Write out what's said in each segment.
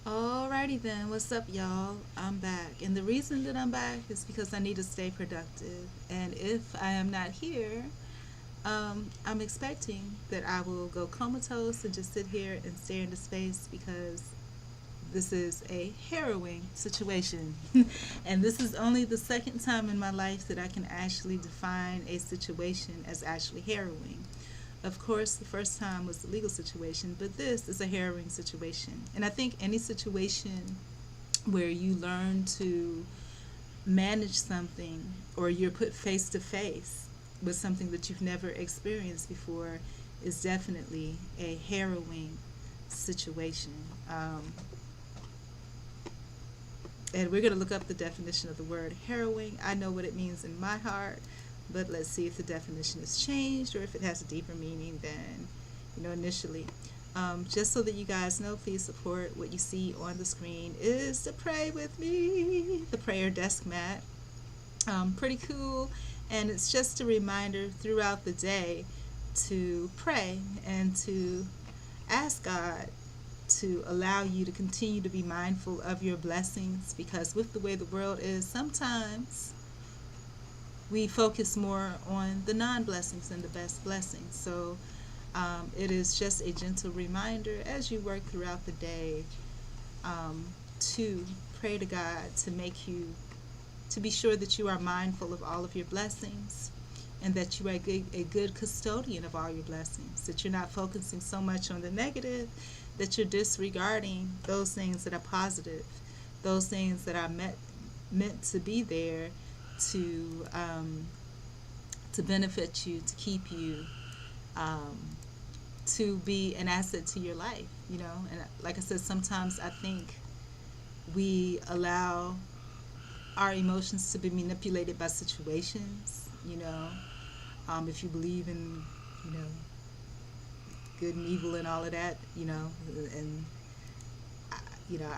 Alrighty then, what's up, y'all? I'm back. And the reason that I'm back is because I need to stay productive. And if I am not here, I'm expecting that I will go comatose and just sit here and stare into space because this is a harrowing situation. And this is only the second time in my life that I can actually define a situation as actually harrowing. Of course, the first time was the legal situation, but this is a harrowing situation. And I think any situation where you learn to manage something or you're put face to face with something that you've never experienced before is definitely a harrowing situation. And we're going to look up the definition of the word harrowing. I know what it means in my heart, but let's see if the definition has changed or if it has a deeper meaning than initially. Just so that you guys know, please support what you see on the screen is to pray with me, the prayer desk mat. Pretty cool, and it's just a reminder throughout the day to pray and to ask God to allow you to continue to be mindful of your blessings, because with the way the world is, sometimes we focus more on the non-blessings than the best blessings. So it is just a gentle reminder as you work throughout the day, to pray to God to make you, to be sure that you are mindful of all of your blessings and that you are a good custodian of all your blessings, that you're not focusing so much on the negative that you're disregarding those things that are positive, those things that are meant to be there to benefit you, to keep you, um, to be an asset to your life. And like I said, sometimes I think we allow our emotions to be manipulated by situations. If you believe in you know good and evil and all of that, and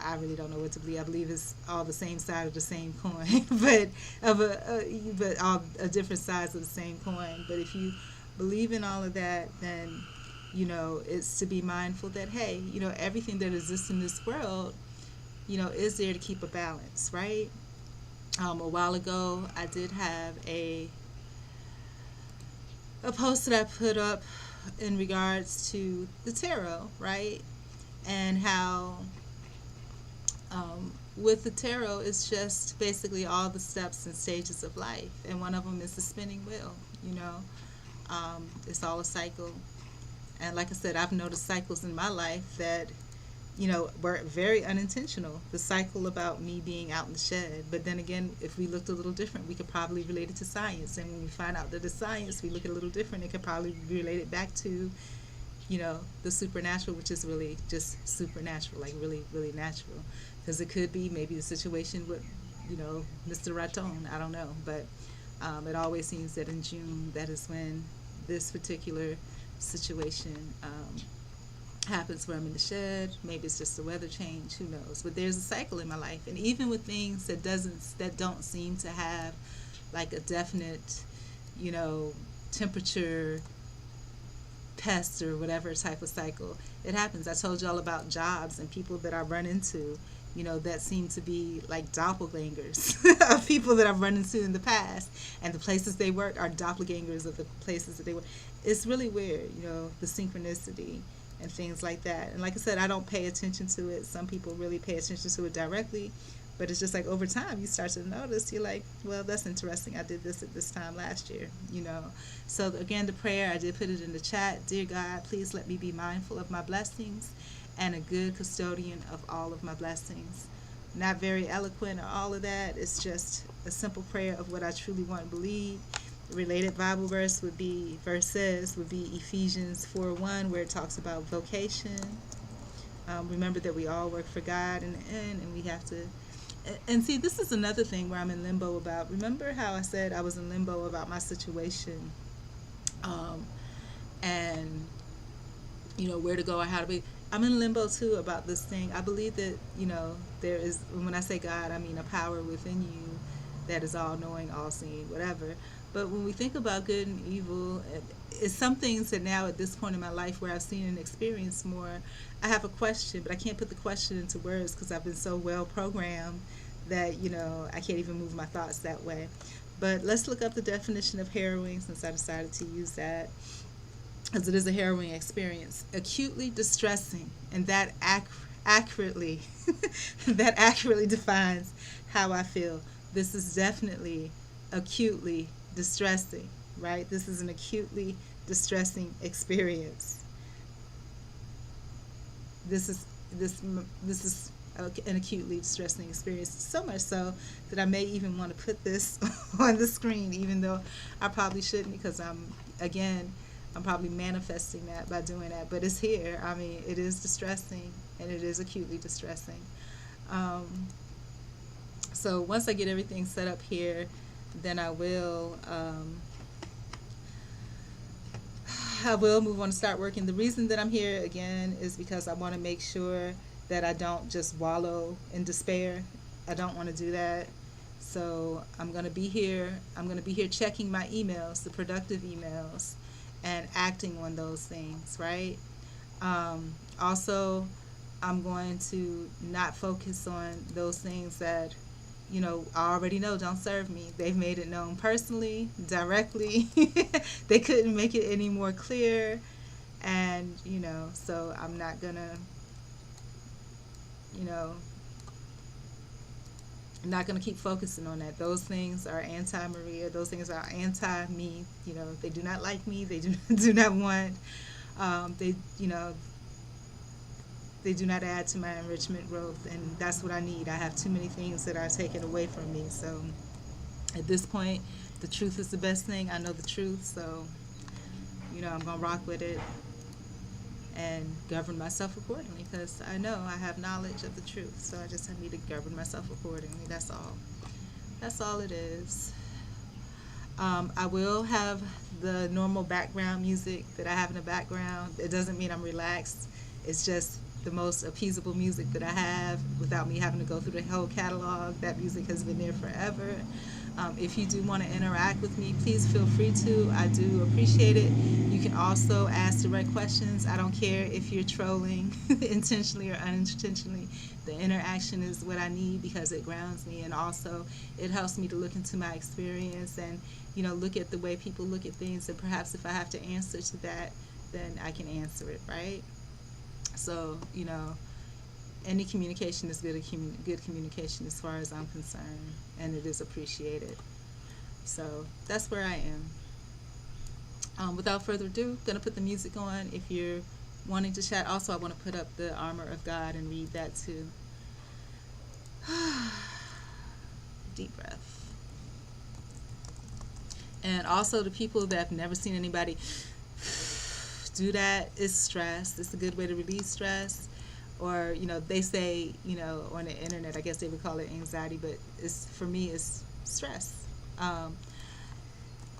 I really don't know what to believe. I believe it's all the same side of the same coin, but but all different sides of the same coin. But if you believe in all of that, then it's to be mindful that, hey, everything that exists in this world, is there to keep a balance, right? A while ago, I did have a post that I put up in regards to the tarot, right? And how with the tarot, it's just basically all the steps and stages of life, and one of them is the spinning wheel. It's all a cycle, and like I said, I've noticed cycles in my life that were very unintentional. The cycle about me being out in the shed. But then again, if we looked a little different, we could probably relate it to science. And when we find out that it's science, we look at it a little different. It could probably be related back to, the supernatural, which is really just supernatural, like really, really natural. Because it could be maybe the situation with, Mr. Raton. I don't know. But it always seems that in June, that is when this particular situation happens, where I'm in the shed. Maybe it's just the weather change, who knows. But there's a cycle in my life, and even with things that don't seem to have like a definite you know temperature, pest, or whatever type of cycle, it happens. I told y'all about jobs and people that I run into, that seem to be like doppelgangers of people that I've run into in the past, and the places they work are doppelgangers of the places that they work. It's really weird, the synchronicity and things like that. And like I said, I don't pay attention to it. Some people really pay attention to it directly, but it's just like over time you start to notice. You're like, well, that's interesting. I did this at this time last year. So again, the prayer, I did put it in the chat. Dear God, please let me be mindful of my blessings and a good custodian of all of my blessings. Not very eloquent or all of that. It's just a simple prayer of what I truly want to believe. The related Bible verses would be Ephesians 4:1, where it talks about vocation. Remember that we all work for God in the end, and we have to. And see, this is another thing where I'm in limbo about. Remember how I said I was in limbo about my situation, and where to go or how to be. I'm in limbo too about this thing. I believe that there is. When I say God, I mean a power within you that is all knowing, all seeing, whatever. But when we think about good and evil, it's some things that now at this point in my life where I've seen and experienced more, I have a question, but I can't put the question into words because I've been so well programmed that, I can't even move my thoughts that way. But let's look up the definition of harrowing since I decided to use that, as it is a harrowing experience. Acutely distressing, and that accurately that accurately defines how I feel. This is definitely acutely distressing, right? This is an acutely distressing experience. This is this is an acutely distressing experience. So much so that I may even want to put this on the screen, even though I probably shouldn't, because I'm probably manifesting that by doing that. But it's here. I mean, it is distressing, and it is acutely distressing. Um, so once I get everything set up here, then I will move on to start working. The reason that I'm here again is because I want to make sure that I don't just wallow in despair. I don't want to do that. So I'm going to be here. I'm going to be here checking my emails, the productive emails, and acting on those things, right? Also, I'm going to not focus on those things that, I already know don't serve me. They've made it known personally, directly. They couldn't make it any more clear. And, so I'm not going to, you know, I'm not going to keep focusing on that. Those things are anti-Maria. Those things are anti-me. They do not like me. They do not want, they, they do not add to my enrichment growth, and that's what I need. I have too many things that are taken away from me. So at this point, the truth is the best thing. I know the truth, so I'm gonna rock with it and govern myself accordingly, because I know I have knowledge of the truth. So I just need to govern myself accordingly. That's all. That's all it is. I will have the normal background music that I have in the background. It doesn't mean I'm relaxed. It's just the most appeasable music that I have without me having to go through the whole catalog. That music has been there forever. If you do want to interact with me, please feel free to. I do appreciate it. You can also ask direct questions. I don't care if you're trolling intentionally or unintentionally. The interaction is what I need because it grounds me, and also it helps me to look into my experience and look at the way people look at things, and perhaps if I have to answer to that, then I can answer it, right? So, any communication is good communication as far as I'm concerned, and it is appreciated. So that's where I am. Without further ado, going to put the music on. If you're wanting to chat, also I want to put up the Armor of God and read that too. Deep breath. And also the people that have never seen anybody do that is stress. It's a good way to release stress. Or, they say, on the internet, I guess they would call it anxiety, but for me, it's stress.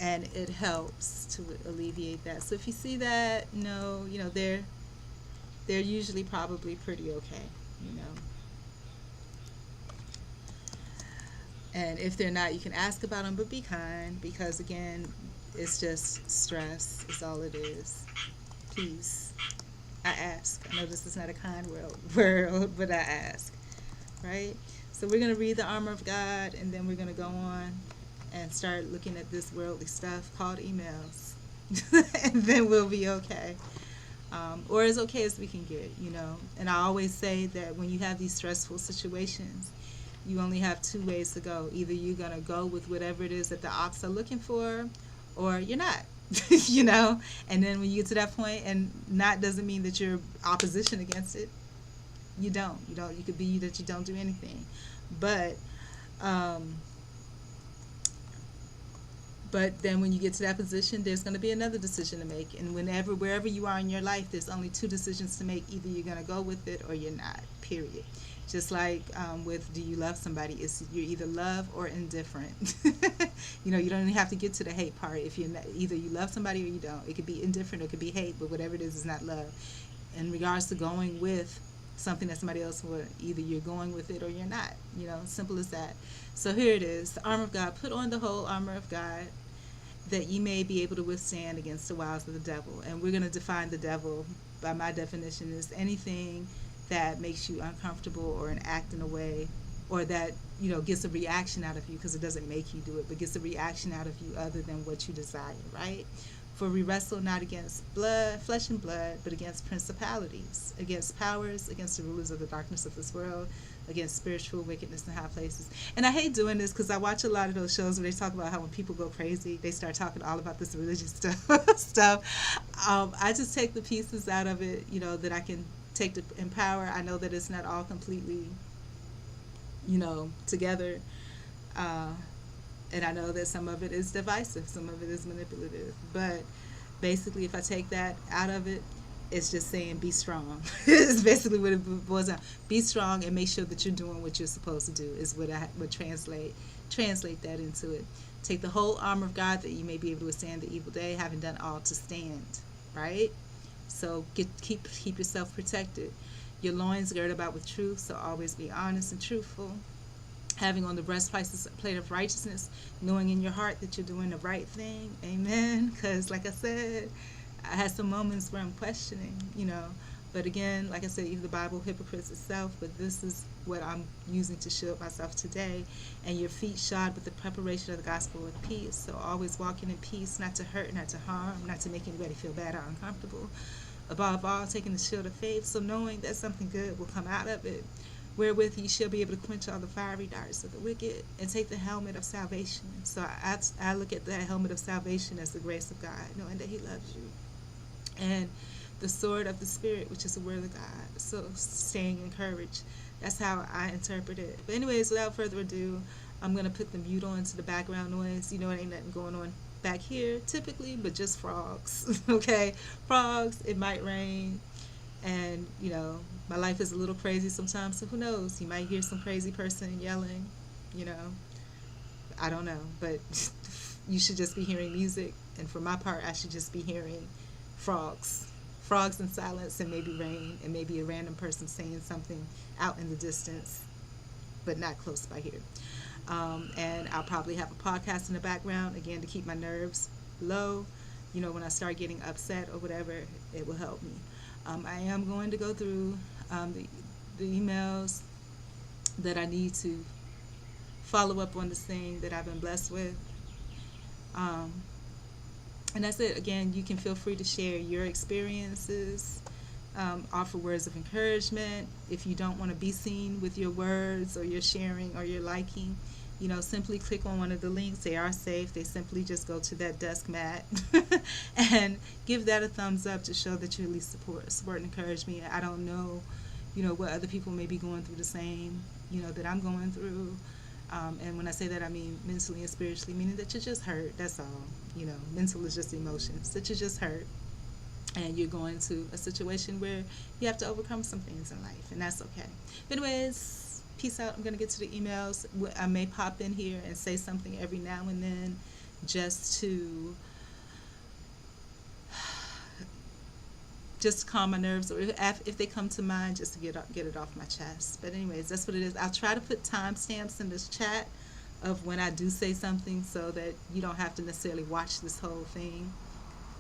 And it helps to alleviate that. So if you see that, they're usually probably pretty okay, And if they're not, you can ask about them, but be kind, because again, it's just stress is all it is. Please. I ask. I know this is not a kind world, but I ask, right? So we're going to read the Armor of God, and then we're going to go on and start looking at this worldly stuff called emails. And then we'll be okay. Or as okay as we can get, And I always say that when you have these stressful situations, you only have two ways to go. Either you're going to go with whatever it is that the ops are looking for, or you're not. And then when you get to that point, and not doesn't mean that you're opposition against it. You could be that you don't do anything, but then when you get to that position, there's going to be another decision to make, and wherever you are in your life, there's only two decisions to make. Either you're going to go with it or you're not, period. Just like with do you love somebody, you're either love or indifferent. You don't even have to get to the hate part. If you're not, either you love somebody or you don't. It could be indifferent or it could be hate, but whatever it is not love. In regards to going with something that somebody else would, either you're going with it or you're not. Simple as that. So here it is, the Armor of God. Put on the whole armor of God, that you may be able to withstand against the wiles of the devil. And we're going to define the devil, by my definition, is anything that makes you uncomfortable or act in a way, or that, gets a reaction out of you, because it doesn't make you do it, but gets a reaction out of you other than what you desire, right? For we wrestle not against flesh and blood, but against principalities, against powers, against the rulers of the darkness of this world, against spiritual wickedness in high places. And I hate doing this because I watch a lot of those shows where they talk about how when people go crazy, they start talking all about this religious stuff. I just take the pieces out of it, that I can take to empower. I know that it's not all completely, together. And I know that some of it is divisive, some of it is manipulative. But basically, if I take that out of it, it's just saying be strong. It's basically what it boils down. Be strong and make sure that you're doing what you're supposed to do is what I would translate that into it. Take the whole armor of God that you may be able to withstand the evil day, having done all to stand, right? So keep yourself protected. Your loins girded about with truth, so always be honest and truthful. Having on the breastplate of righteousness, knowing in your heart that you're doing the right thing. Amen. Because like I said, I had some moments where I'm questioning, But again, like I said, even the Bible hypocrites itself, but this is what I'm using to shield myself today. And your feet shod with the preparation of the gospel of peace. So always walking in peace, not to hurt, not to harm, not to make anybody feel bad or uncomfortable. Above all, taking the shield of faith, so knowing that something good will come out of it, wherewith you shall be able to quench all the fiery darts of the wicked, and take the helmet of salvation. So I look at that helmet of salvation as the grace of God, knowing that he loves you. And the sword of the Spirit, which is the word of God. So staying encouraged. That's how I interpret it. But anyways, without further ado, I'm going to put the mute on to the background noise. It ain't nothing going on back here typically, but just frogs. Okay? Frogs, it might rain. And, my life is a little crazy sometimes, so who knows? You might hear some crazy person yelling, I don't know. But you should just be hearing music. And for my part, I should just be hearing frogs in silence, and maybe rain, and maybe a random person saying something out in the distance, but not close by here. And I'll probably have a podcast in the background, again, to keep my nerves low. When I start getting upset or whatever, it will help me. I am going to go through the emails that I need to follow up on this thing that I've been blessed with. And that's it. Again, you can feel free to share your experiences, offer words of encouragement. If you don't want to be seen with your words or your sharing or your liking, simply click on one of the links. They are safe. They simply just go to that desk mat and give that a thumbs up to show that you at least support and encourage me. I don't know, what other people may be going through the same, that I'm going through. And when I say that, I mean mentally and spiritually, meaning that you're just hurt. That's all. Mental is just emotions. That you're just hurt. And you're going to a situation where you have to overcome some things in life. And that's okay. But anyways, peace out. I'm going to get to the emails. I may pop in here and say something every now and then just to calm my nerves, or if they come to mind, just to get it off my chest. But anyways, that's what it is. I'll try to put timestamps in this chat of when I do say something, so that you don't have to necessarily watch this whole thing.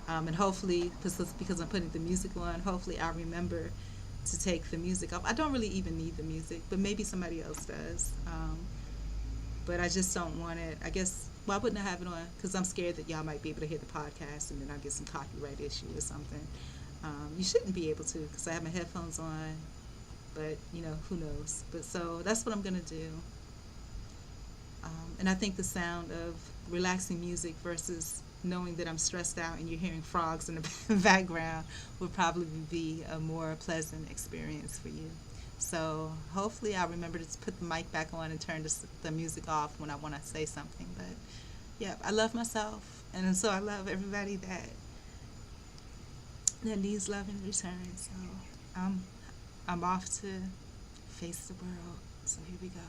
And hopefully, because I'm putting the music on, hopefully I'll remember to take the music off. I don't really even need the music, but maybe somebody else does. But I just don't want it. I guess, why wouldn't I have it on? Because I'm scared that y'all might be able to hear the podcast and then I'll get some copyright issue or something. You shouldn't be able to, because I have my headphones on, but who knows. But so that's what I'm going to do. And I think the sound of relaxing music versus knowing that I'm stressed out and you're hearing frogs in the background would probably be a more pleasant experience for you. So hopefully I'll remember to put the mic back on and turn the music off when I want to say something. But yeah, I love myself, and so I love everybody that needs love in return. So I'm off to face the world. So here we go.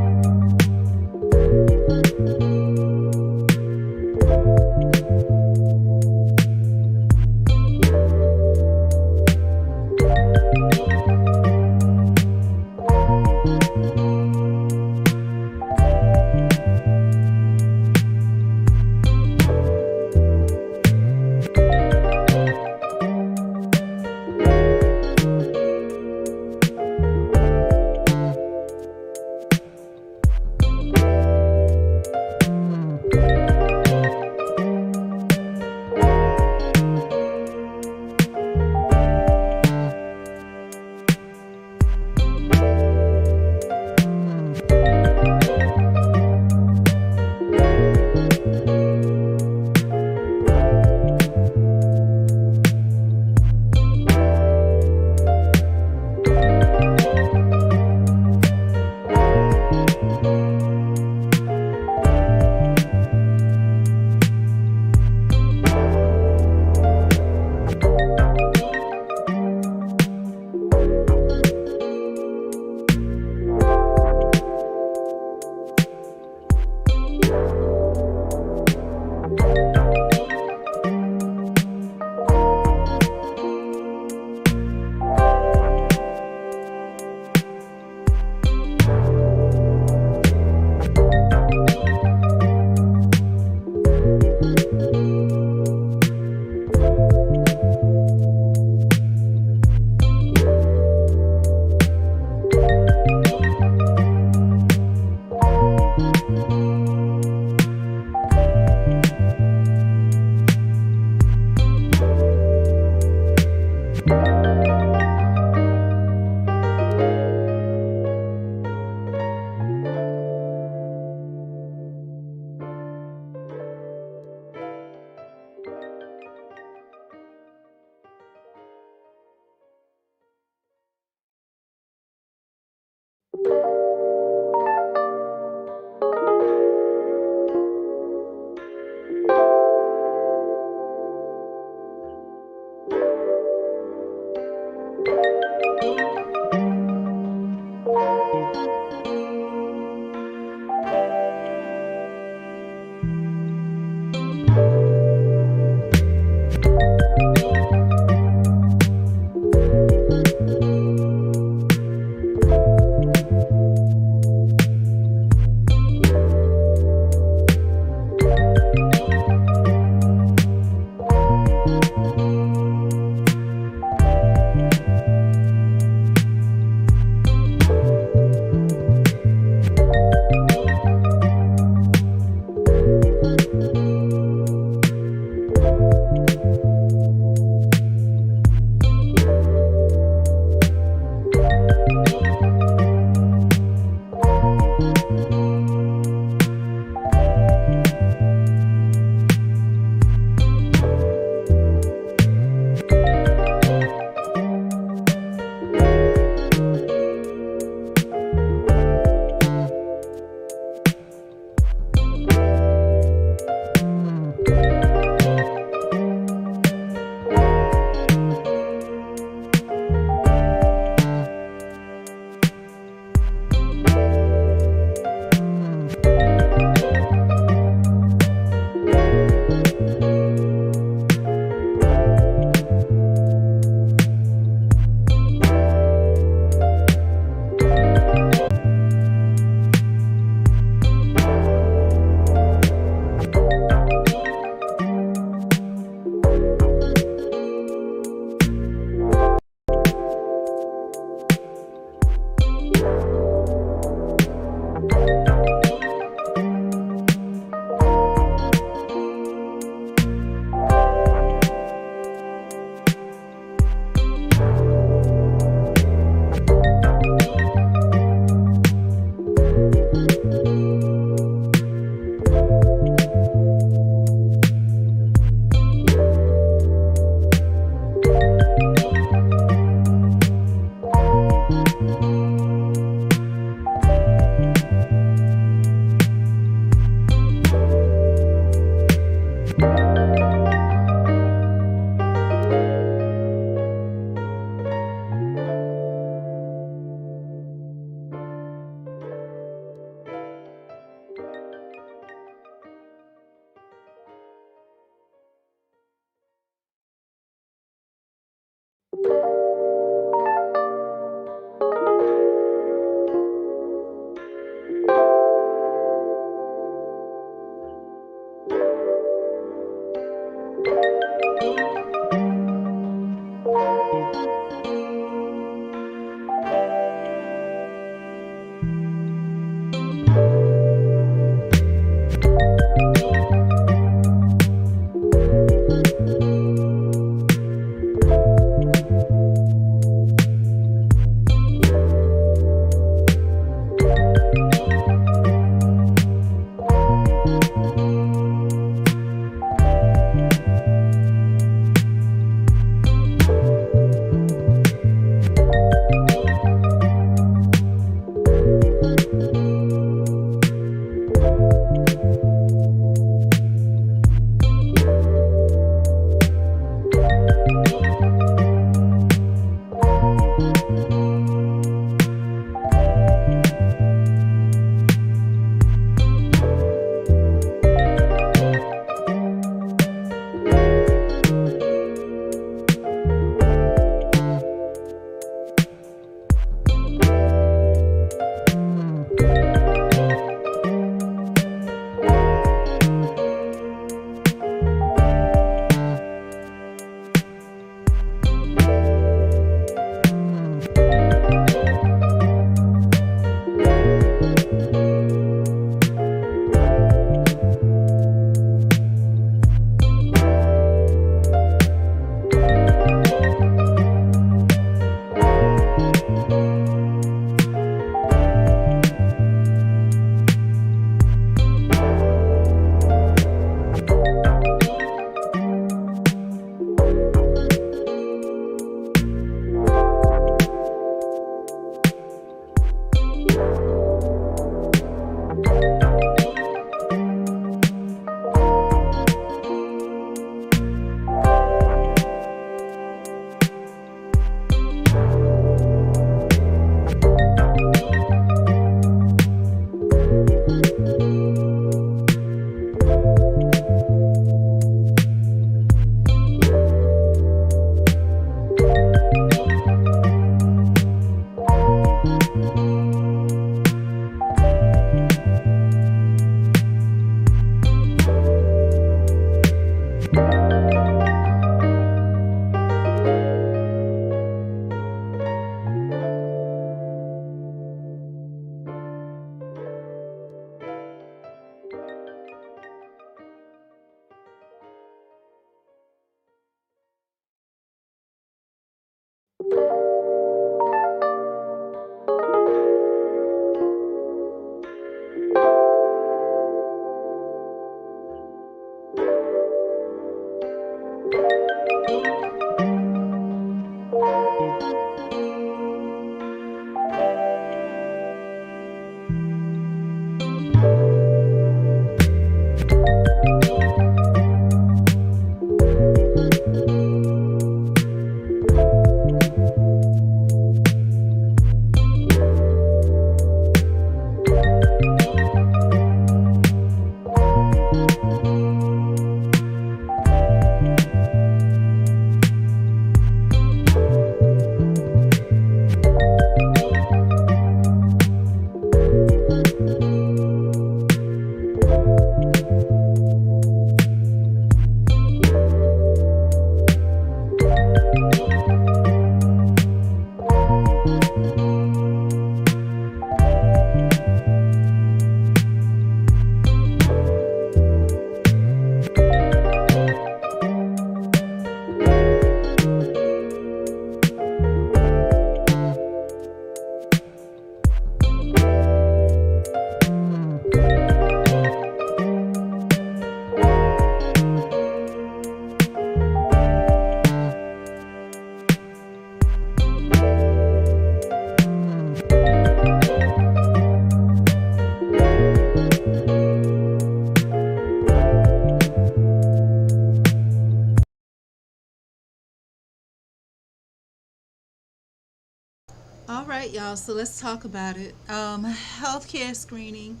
All right, y'all. So let's talk about it. Healthcare screening,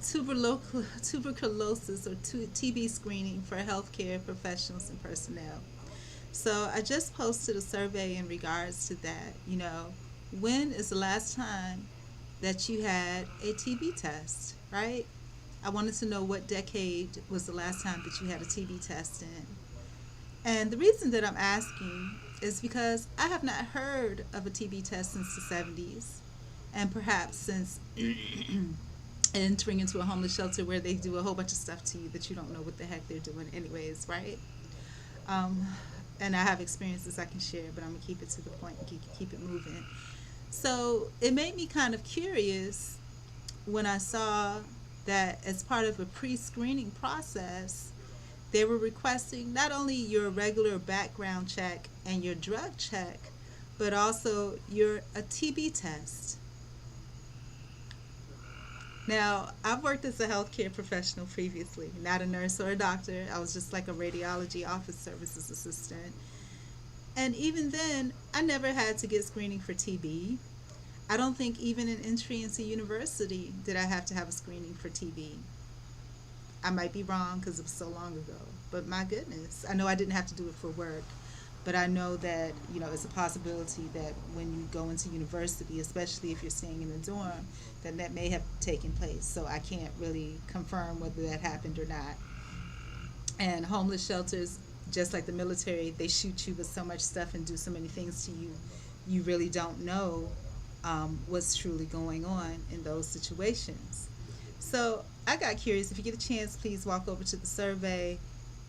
tuberculosis or TB screening for healthcare professionals and personnel. So I just posted a survey in regards to that. When is the last time that you had a TB test, right? I wanted to know what decade was the last time that you had a TB test in. And the reason that I'm asking is because I have not heard of a TB test since the 70s, and perhaps since entering into a homeless shelter where they do a whole bunch of stuff to you that you don't know what the heck they're doing, anyways, right? Um, and I have experiences I can share, but I'm gonna keep it to the point and keep it moving. So it made me kind of curious when I saw that as part of a pre screening process, they were requesting not only your regular background check and your drug check, but also a TB test. Now, I've worked as a healthcare professional previously, not a nurse or a doctor. I was just like a radiology office services assistant. And even then, I never had to get screening for TB. I don't think even in entry into university did I have to have a screening for TB. I might be wrong because it was so long ago, but my goodness, I know I didn't have to do it for work, but I know that it's a possibility that when you go into university, especially if you're staying in a dorm, that may have taken place. So I can't really confirm whether that happened or not. And homeless shelters, just like the military, they shoot you with so much stuff and do so many things to you, you really don't know what's truly going on in those situations. So I got curious. If you get a chance, please walk over to the survey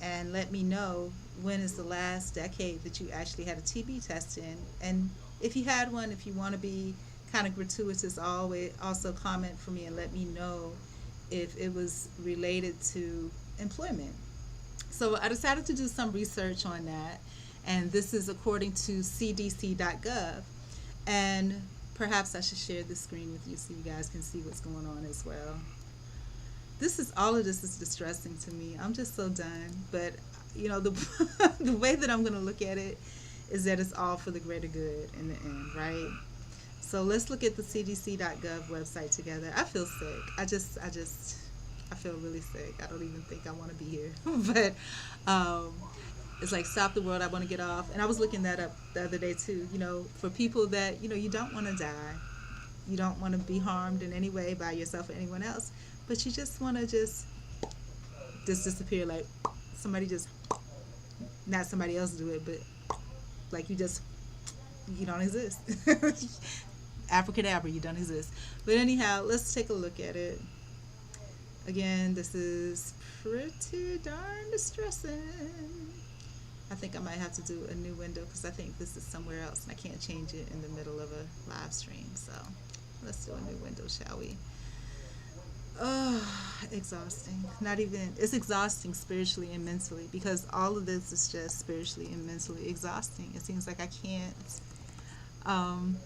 and let me know when is the last decade that you actually had a TB test in. And if you had one, if you want to be kind of gratuitous, always also comment for me and let me know if it was related to employment. So I decided to do some research on that, and this is according to cdc.gov. And perhaps I should share this screen with you so you guys can see what's going on as well. All of this is distressing to me. I'm just so done. But the the way that I'm going to look at it is that it's all for the greater good in the end, right? So let's look at the cdc.gov website together. I feel sick. I feel really sick. I don't even think I want to be here. But it's like stop the world. I want to get off. And I was looking that up the other day too. For people that you don't want to die, you don't want to be harmed in any way by yourself or anyone else, but you just want to just disappear, like somebody just, not somebody else do it, but like you don't exist. Abracadabra, you don't exist. But anyhow, let's take a look at it. Again, this is pretty darn distressing. I think I might have to do a new window because I think this is somewhere else and I can't change it in the middle of a live stream. So let's do a new window, shall we? Oh, exhausting. Not even, it's exhausting spiritually and mentally because all of this is just spiritually and mentally exhausting. It seems like I can't. Um,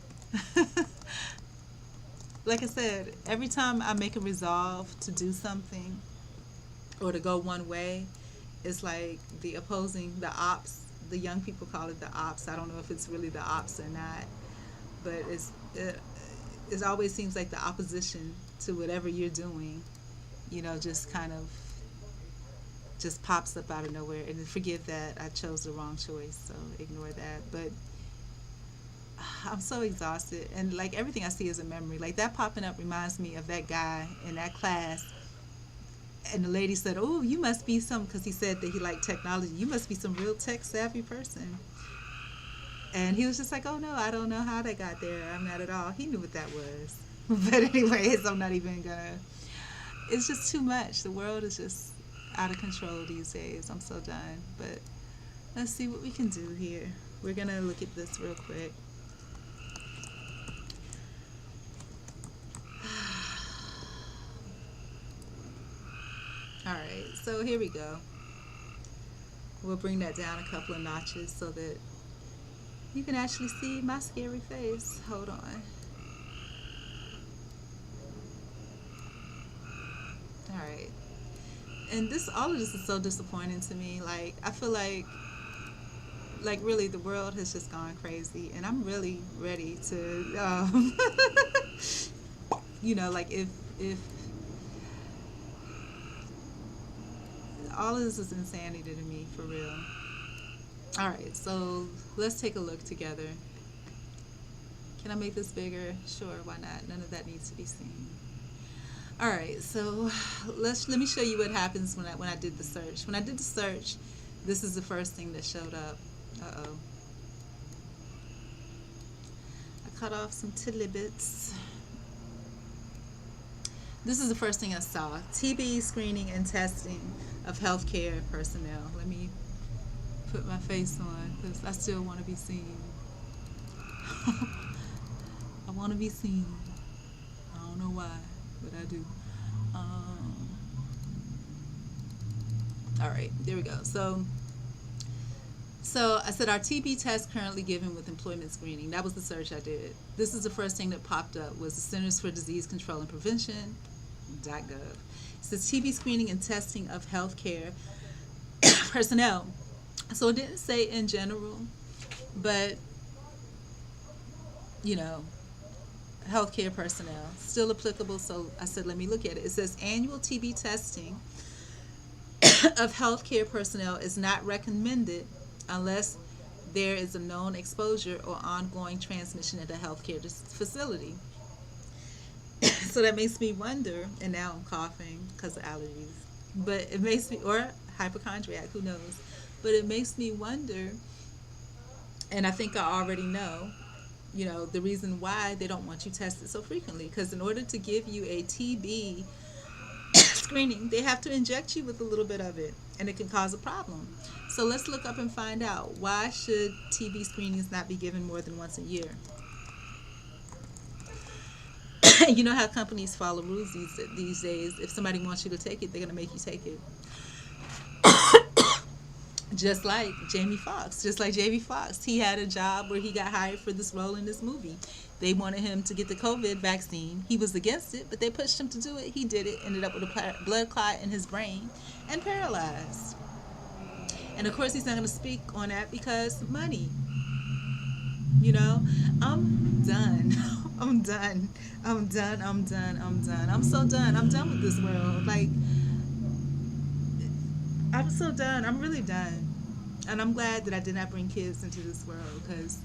like I said, every time I make a resolve to do something or to go one way, it's like the opposing, the ops, the young people call it the ops. I don't know if it's really the ops or not, but it always seems like the opposition to whatever you're doing, just kind of just pops up out of nowhere. And forgive that, I chose the wrong choice, so ignore that. But I'm so exhausted, and like everything I see is a memory. Like that popping up reminds me of that guy in that class, and the lady said, "Oh, you must be some," because he said that he liked technology. You must be some real tech savvy person. And he was just like, "Oh no, I don't know how they got there. I'm not at all." He knew what that was. But anyways, I'm not even gonna. It's just too much. The world is just out of control these days. I'm so done. But let's see what we can do here. We're gonna look at this real quick. All right, so here we go. We'll bring that down a couple of notches so that you can actually see my scary face. Hold on. All right. And all of this is so disappointing to me. Like, I feel like really the world has just gone crazy and I'm really ready to, like if all of this is insanity to me, for real. All right, so let's take a look together. Can I make this bigger? Sure, why not? None of that needs to be seen. All right, so let me show you what happens when I did the search. When I did the search, this is the first thing that showed up. Uh-oh. I cut off some tiddly bits. This is the first thing I saw. TB screening and testing of healthcare personnel. Let me put my face on because I still want to be seen. I want to be seen. I don't know why, but I do. All right, there we go. So I said our TB test currently given with employment screening. That was the search I did. This is the first thing that popped up was the Centers for Disease Control and Prevention.gov. It says TB screening and testing of healthcare personnel. So it didn't say in general, but healthcare personnel still applicable. So I said, let me look at it. It says annual TB testing of healthcare personnel is not recommended unless there is a known exposure or ongoing transmission at a healthcare facility. So that makes me wonder, and now I'm coughing because of allergies, but it makes me, or hypochondriac, who knows, but it makes me wonder, and I think I already know, the reason why they don't want you tested so frequently, because in order to give you a TB screening, they have to inject you with a little bit of it, and it can cause a problem. So let's look up and find out, why should TB screenings not be given more than once a year? You know how companies follow rules these days. If somebody wants you to take it, they're going to make you take it. Just like Jamie Foxx. He had a job where he got hired for this role in this movie. They wanted him to get the COVID vaccine. He was against it, but they pushed him to do it. He did it, ended up with a blood clot in his brain and paralyzed. And of course, he's not going to speak on that because money. I'm done. I'm done. I'm done. I'm done. I'm done. I'm so done. I'm done with this world. Like, I'm so done. I'm really done. And I'm glad that I did not bring kids into this world because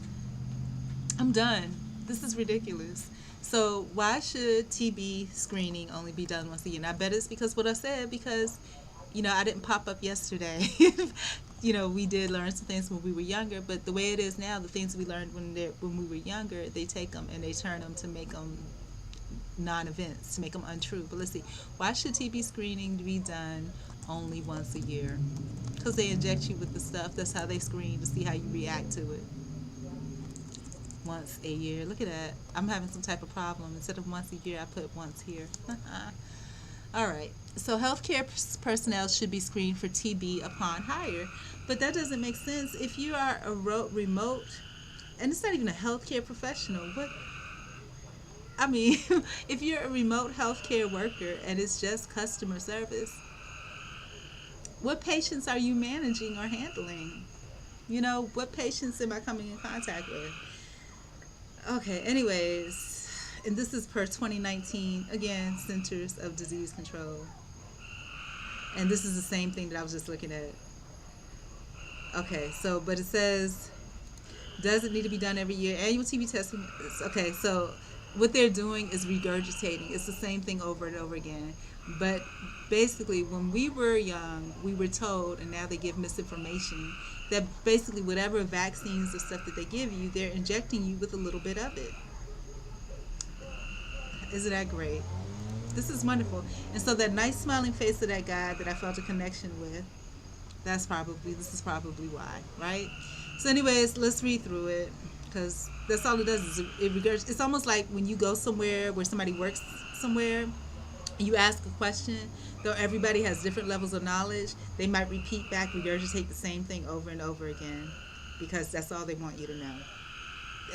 I'm done. This is ridiculous. So why should TB screening only be done once a year? And I bet it's because what I said, because, I didn't pop up yesterday. We did learn some things when we were younger, but the way it is now, the things we learned when we were younger, they take them and they turn them to make them non-events, to make them untrue. But let's see. Why should TB screening be done only once a year? because they inject you with the stuff. That's how they screen to see how you react to it. Once a year. Look at that. I'm having some type of problem. Instead of once a year, I put once here. All right. So healthcare personnel should be screened for TB upon hire, but that doesn't make sense if you are a remote, and it's not even a healthcare professional. What I mean, if you're a remote healthcare worker and it's just customer service, what patients are you managing or handling? You know, what patients am I coming in contact with? Okay, anyways, and this is per 2019, again, Centers of Disease Control. And this is the same thing that I was just looking at. Okay, so, but it says, does it need to be done every year? Annual TB testing. Okay, so what they're doing is regurgitating. It's the same thing over and over again. But basically, when we were young, we were told, and now they give misinformation, that basically whatever vaccines or stuff that they give you, they're injecting you with a little bit of it. Isn't that great? This is wonderful. And so that nice smiling face of that guy that I felt a connection with, this is probably why, right? So anyways, let's read through it, because that's all it does is it regurgitates. It's almost like when you go somewhere where somebody works somewhere, you ask a question, though everybody has different levels of knowledge, they might repeat back, regurgitate the same thing over and over again, because that's all they want you to know.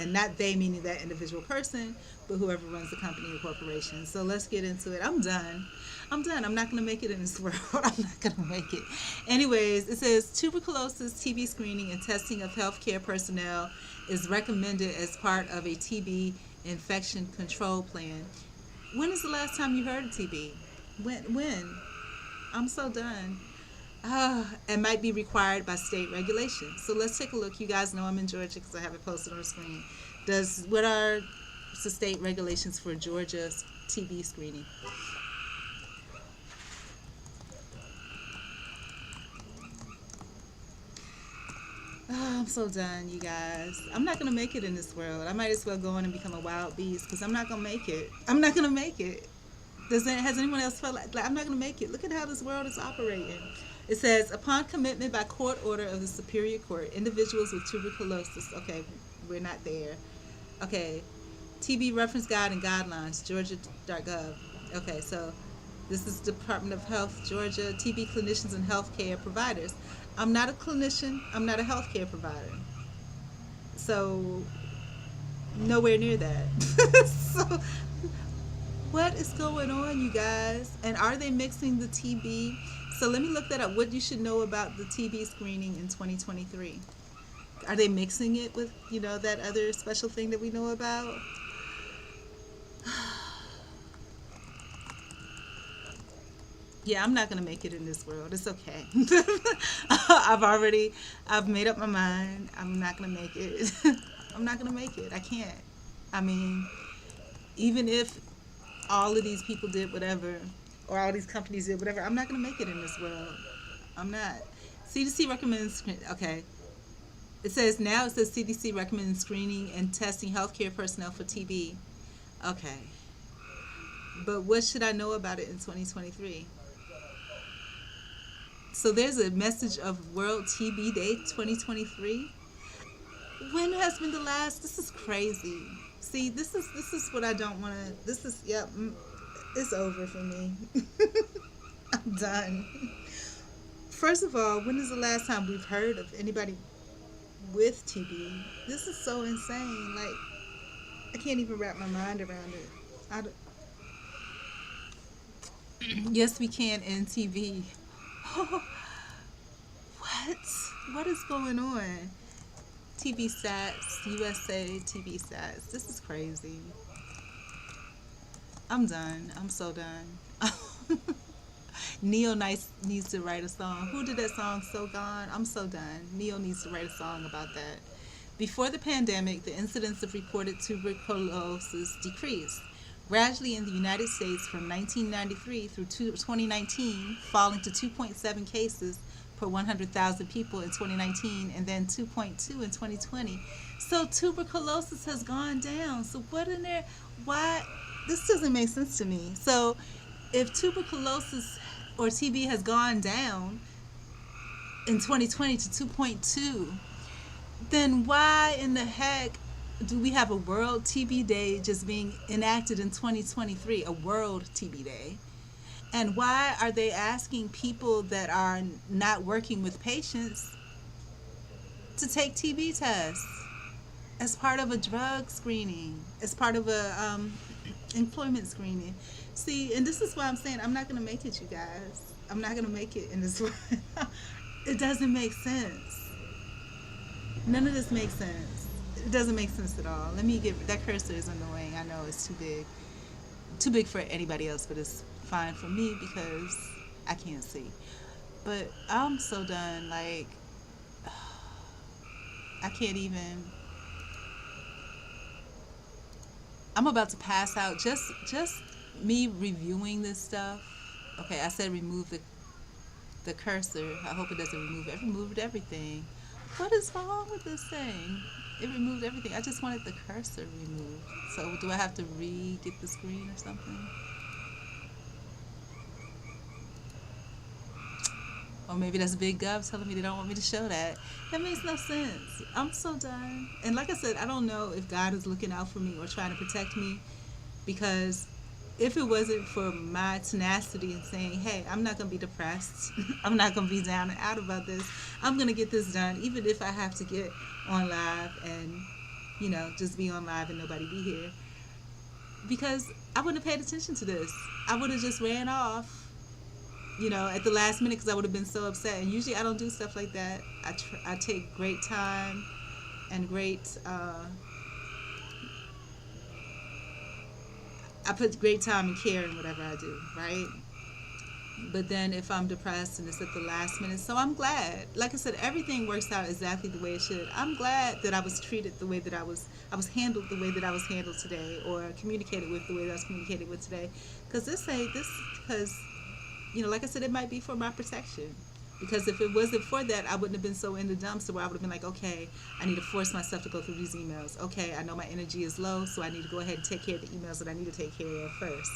And not they meaning that individual person, but whoever runs the company or corporation. So let's get into it. I'm done. I'm not going to make it in this world. I'm not going to make it. Anyways, it says tuberculosis, TB screening, and testing of healthcare personnel is recommended as part of a TB infection control plan. When is the last time you heard of TB? When? I'm so done. And might be required by state regulations. So let's take a look. You guys know I'm in Georgia because I have it posted on the screen. What are the state regulations for Georgia's TB screening? Oh, I'm so done, you guys. I'm not going to make it in this world. I might as well go in and become a wild beast because I'm not going to make it. I'm not going to make it. Has anyone else felt like I'm not going to make it? Look at how this world is operating. It says, upon commitment by court order of the Superior Court, individuals with tuberculosis. Okay, we're not there. Okay, TB reference guide and guidelines, Georgia.gov. Okay, so this is Department of Health, Georgia, TB clinicians and healthcare providers. I'm not a clinician. I'm not a healthcare provider. So, nowhere near that. So, what is going on, you guys? And are they mixing the TB? So let me look that up. What you should know about the TB screening in 2023. Are they mixing it with, that other special thing that we know about? Yeah, I'm not going to make it in this world. It's okay. I've made up my mind. I'm not going to make it. I'm not going to make it. I can't. I mean, even if all of these people did whatever, or all these companies did whatever, I'm not going to make it in this world. I'm not. CDC recommends, okay. It says CDC recommends screening and testing healthcare personnel for TB. Okay. But what should I know about it in 2023? So there's a message of World TB Day 2023. When has been the last? This is crazy. See, this is what I don't want to. It's over for me. I'm done. First of all, when is the last time we've heard of anybody with TB? This is so insane. Like, I can't even wrap my mind around it. Yes, we can end TV. What? What is going on? TB stats, USA TB stats. This is crazy. I'm done. I'm so done. Neo needs to write a song. Who did that song, So Gone? I'm so done. Neo needs to write a song about that. Before the pandemic, the incidence of reported tuberculosis decreased, gradually in the United States from 1993 through 2019, falling to 2.7 cases per 100,000 people in 2019, and then 2.2 in 2020. So tuberculosis has gone down. So what in there? Why? This doesn't make sense to me. So if tuberculosis or TB has gone down, in 2020 to 2.2, then why in the heck do we have a World TB Day just being enacted in 2023, a World TB Day? And why are they asking people that are not working with patients to take TB tests as part of a drug screening, as part of a employment screening? See, and this is why I'm saying I'm not going to make it, you guys. I'm not going to make it in this way. It doesn't make sense. None of this makes sense. It doesn't make sense at all. Let me get that cursor is annoying. I know it's too big for anybody else, but it's fine for me because I can't see. But I'm so done. Like I can't even. I'm about to pass out. Just me reviewing this stuff. Okay, I said remove the cursor. I hope it doesn't remove it. It removed everything. What is wrong with this thing? It removed everything. I just wanted the cursor removed. So do I have to re-get the screen or something? Or maybe that's Big Gov telling me they don't want me to show that. That makes no sense. I'm so done. And like I said, I don't know if God is looking out for me or trying to protect me, because if it wasn't for my tenacity and saying, hey, I'm not going to be depressed, I'm not going to be down and out about this, I'm going to get this done, even if I have to get on live and, just be on live and nobody be here. Because I wouldn't have paid attention to this. I would have just ran off, at the last minute because I would have been so upset. And usually I don't do stuff like that. I take great time and I put great time and care in whatever I do, right? But then if I'm depressed and it's at the last minute, so I'm glad. Like I said, everything works out exactly the way it should. I'm glad that I was treated the way that I was handled the way that I was handled today, or communicated with the way that I was communicated with today. Because because, like I said, it might be for my protection. Because if it wasn't for that, I wouldn't have been so in the dumps where I would have been like, okay, I need to force myself to go through these emails. Okay, I know my energy is low, so I need to go ahead and take care of the emails that I need to take care of first.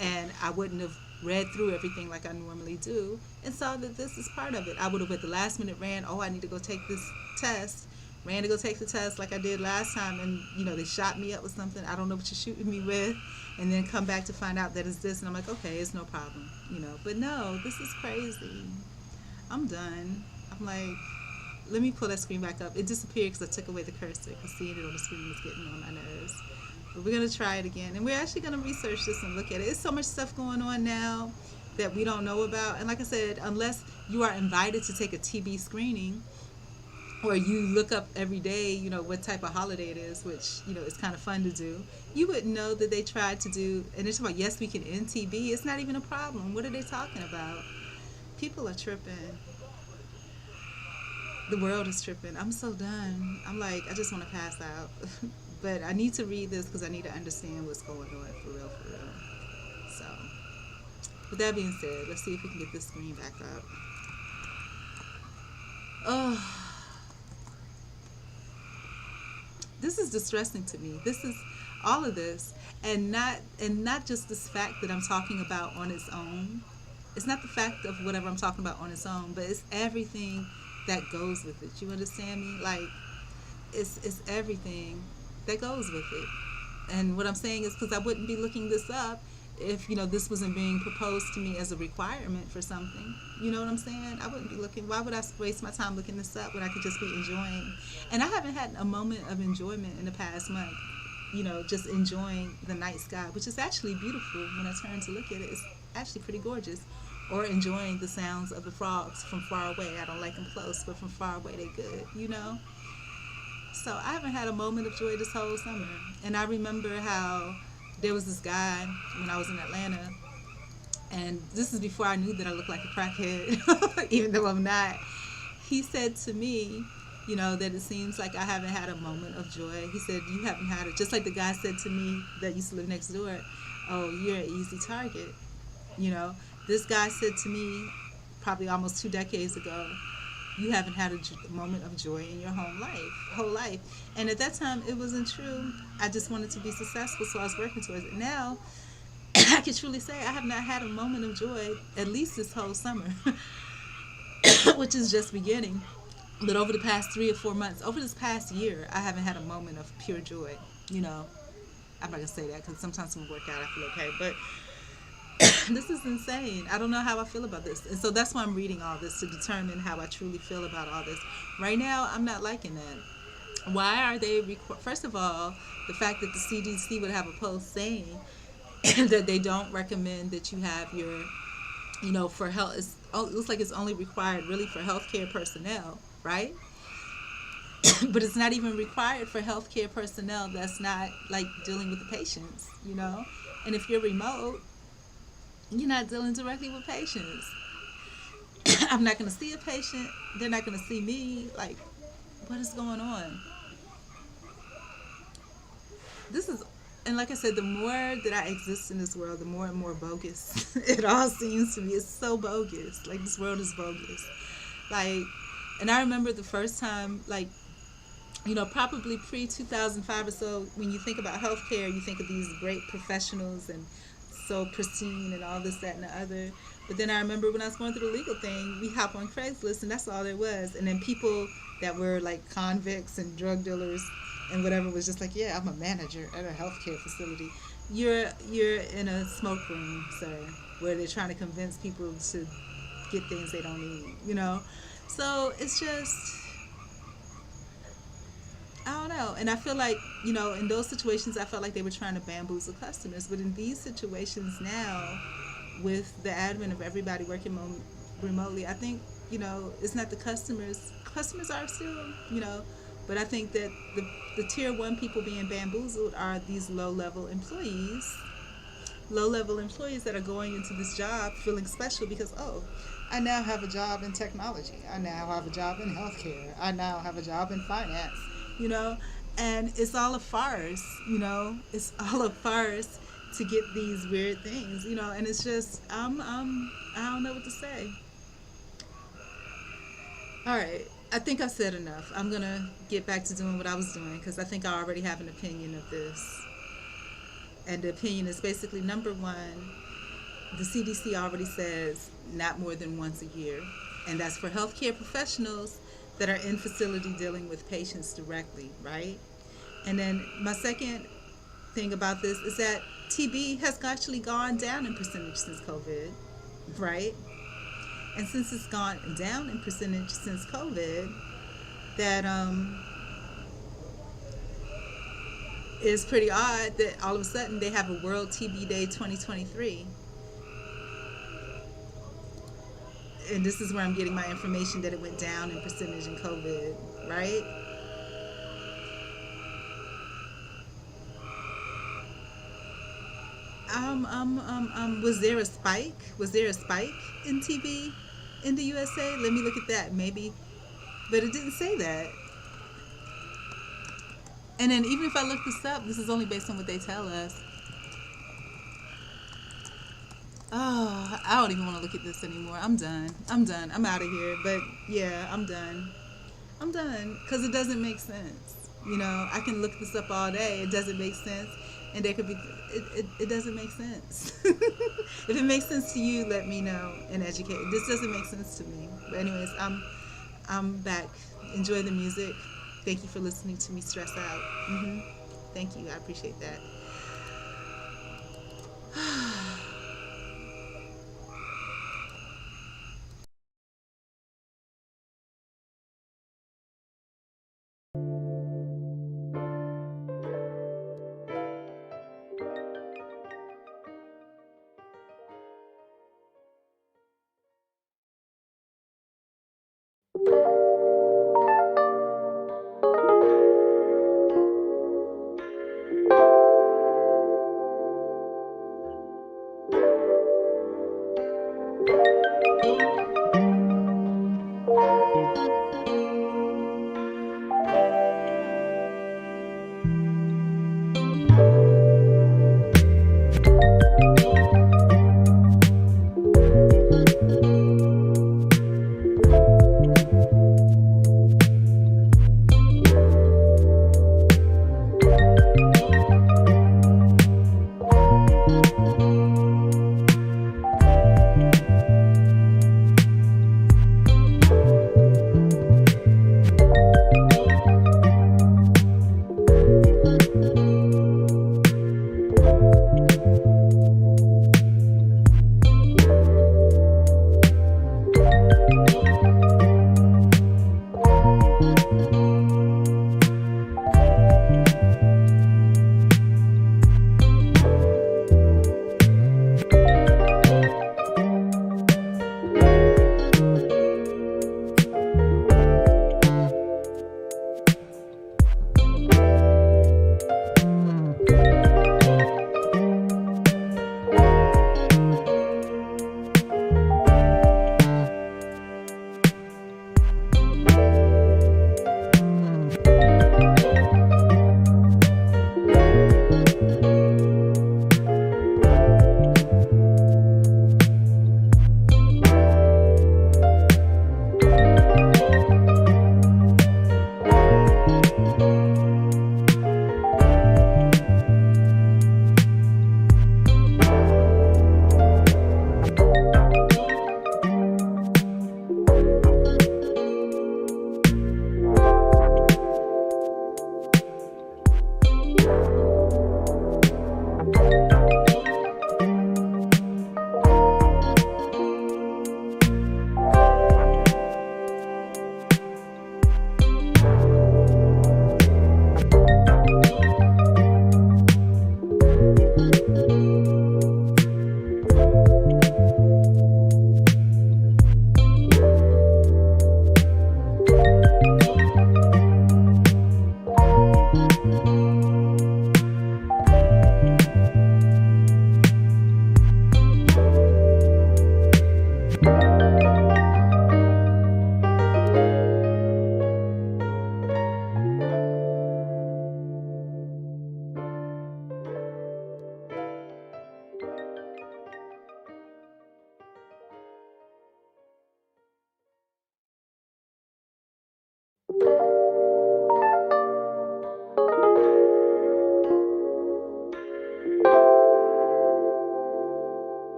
And I wouldn't have read through everything like I normally do and saw that this is part of it. I would have at the last minute I need to go take this test. Ran to go take the test like I did last time, and they shot me up with something. I don't know what you're shooting me with, and then come back to find out that it's this, and I'm like, okay, it's no problem, But no, this is crazy. I'm done. I'm like, let me pull that screen back up. It disappeared because I took away the cursor, because seeing it on the screen was getting on my nerves. But we're going to try it again. And we're actually going to research this and look at it. There's so much stuff going on now that we don't know about. And like I said, unless you are invited to take a TB screening, or you look up every day, what type of holiday it is, which, is kind of fun to do, you wouldn't know that they tried to do, and they're talking about, yes, we can end TB. It's not even a problem. What are they talking about? People are tripping. The world is tripping. I'm so done. I'm like, I just want to pass out. But I need to read this because I need to understand what's going on for real, for real. So, with that being said, let's see if we can get this screen back up. Oh, this is distressing to me. This is all of this, and not just this fact that I'm talking about on its own. It's not the fact of whatever I'm talking about on its own, but it's everything that goes with it. You understand me? Like, it's everything that goes with it. And what I'm saying is because I wouldn't be looking this up if, this wasn't being proposed to me as a requirement for something. You know what I'm saying? I wouldn't be looking. Why would I waste my time looking this up when I could just be enjoying? And I haven't had a moment of enjoyment in the past month. Just enjoying the night sky, which is actually beautiful when I turn to look at it. It's actually pretty gorgeous. Or enjoying the sounds of the frogs from far away. I don't like them close, but from far away they good, So I haven't had a moment of joy this whole summer. And I remember how there was this guy when I was in Atlanta, and this is before I knew that I looked like a crackhead, even though I'm not. He said to me, that it seems like I haven't had a moment of joy. He said, you haven't had it. Just like the guy said to me that used to live next door, oh, you're an easy target. This guy said to me probably almost 2 decades ago, you haven't had a moment of joy in your whole life. And at that time, it wasn't true. I just wanted to be successful, so I was working towards it. Now, I can truly say I have not had a moment of joy, at least this whole summer. which is just beginning. But over the past 3 or 4 months, over this past year, I haven't had a moment of pure joy. You know, I'm not gonna say that because sometimes when we work out, I feel okay, but this is insane. I don't know how I feel about this, and so that's why I'm reading all this to determine how I truly feel about all this. Right now, I'm not liking that. Why are they? First of all, the fact that the CDC would have a post saying that they don't recommend that you have your, for health. It looks like it's only required really for healthcare personnel, right? But it's not even required for healthcare personnel that's not like dealing with the patients, And if you're remote, you're not dealing directly with patients. I'm not going to see a patient. They're not going to see me. Like, what is going on? This is, and like I said, the more that I exist in this world, the more and more bogus it all seems to me. It's so bogus. Like, this world is bogus. Like, and I remember the first time, like, probably pre 2005 or so, when you think about healthcare, you think of these great professionals and so pristine and all this, that, and the other. But then I remember when I was going through the legal thing, we hop on Craigslist and that's all there was. And then people that were like convicts and drug dealers and whatever was just like, yeah, I'm a manager at a healthcare facility. You're in a smoke room, sir, where they're trying to convince people to get things they don't need, So it's just, I don't know. And I feel like, in those situations, I felt like they were trying to bamboozle customers. But in these situations now, with the advent of everybody working remotely, I think, it's not the customers. Customers are still, but I think that the tier one people being bamboozled are these low-level employees. Low-level employees that are going into this job feeling special because, oh, I now have a job in technology. I now have a job in healthcare. I now have a job in finance. And it's all a farce, it's all a farce to get these weird things, and it's just, I don't know what to say. All right, I think I've said enough. I'm going to get back to doing what I was doing because I think I already have an opinion of this. And the opinion is basically, number one, the CDC already says not more than once a year, and that's for healthcare professionals that are in facility dealing with patients directly, right? And then my second thing about this is that TB has actually gone down in percentage since COVID, right? And since it's gone down in percentage since COVID, that is pretty odd that all of a sudden they have a World TB Day 2023. And this is where I'm getting my information that it went down in percentage in COVID, right? Was there a spike? Was there a spike in TB in the USA? Let me look at that, maybe. But it didn't say that. And then even if I look this up, this is only based on what they tell us. Oh, I don't even want to look at this anymore. I'm done. I'm out of here. But yeah, I'm done. Because it doesn't make sense. I can look this up all day. It doesn't make sense. And there could be, it doesn't make sense. If it makes sense to you, let me know and educate. This doesn't make sense to me. But anyways, I'm back. Enjoy the music. Thank you for listening to me stress out. Thank you. I appreciate that.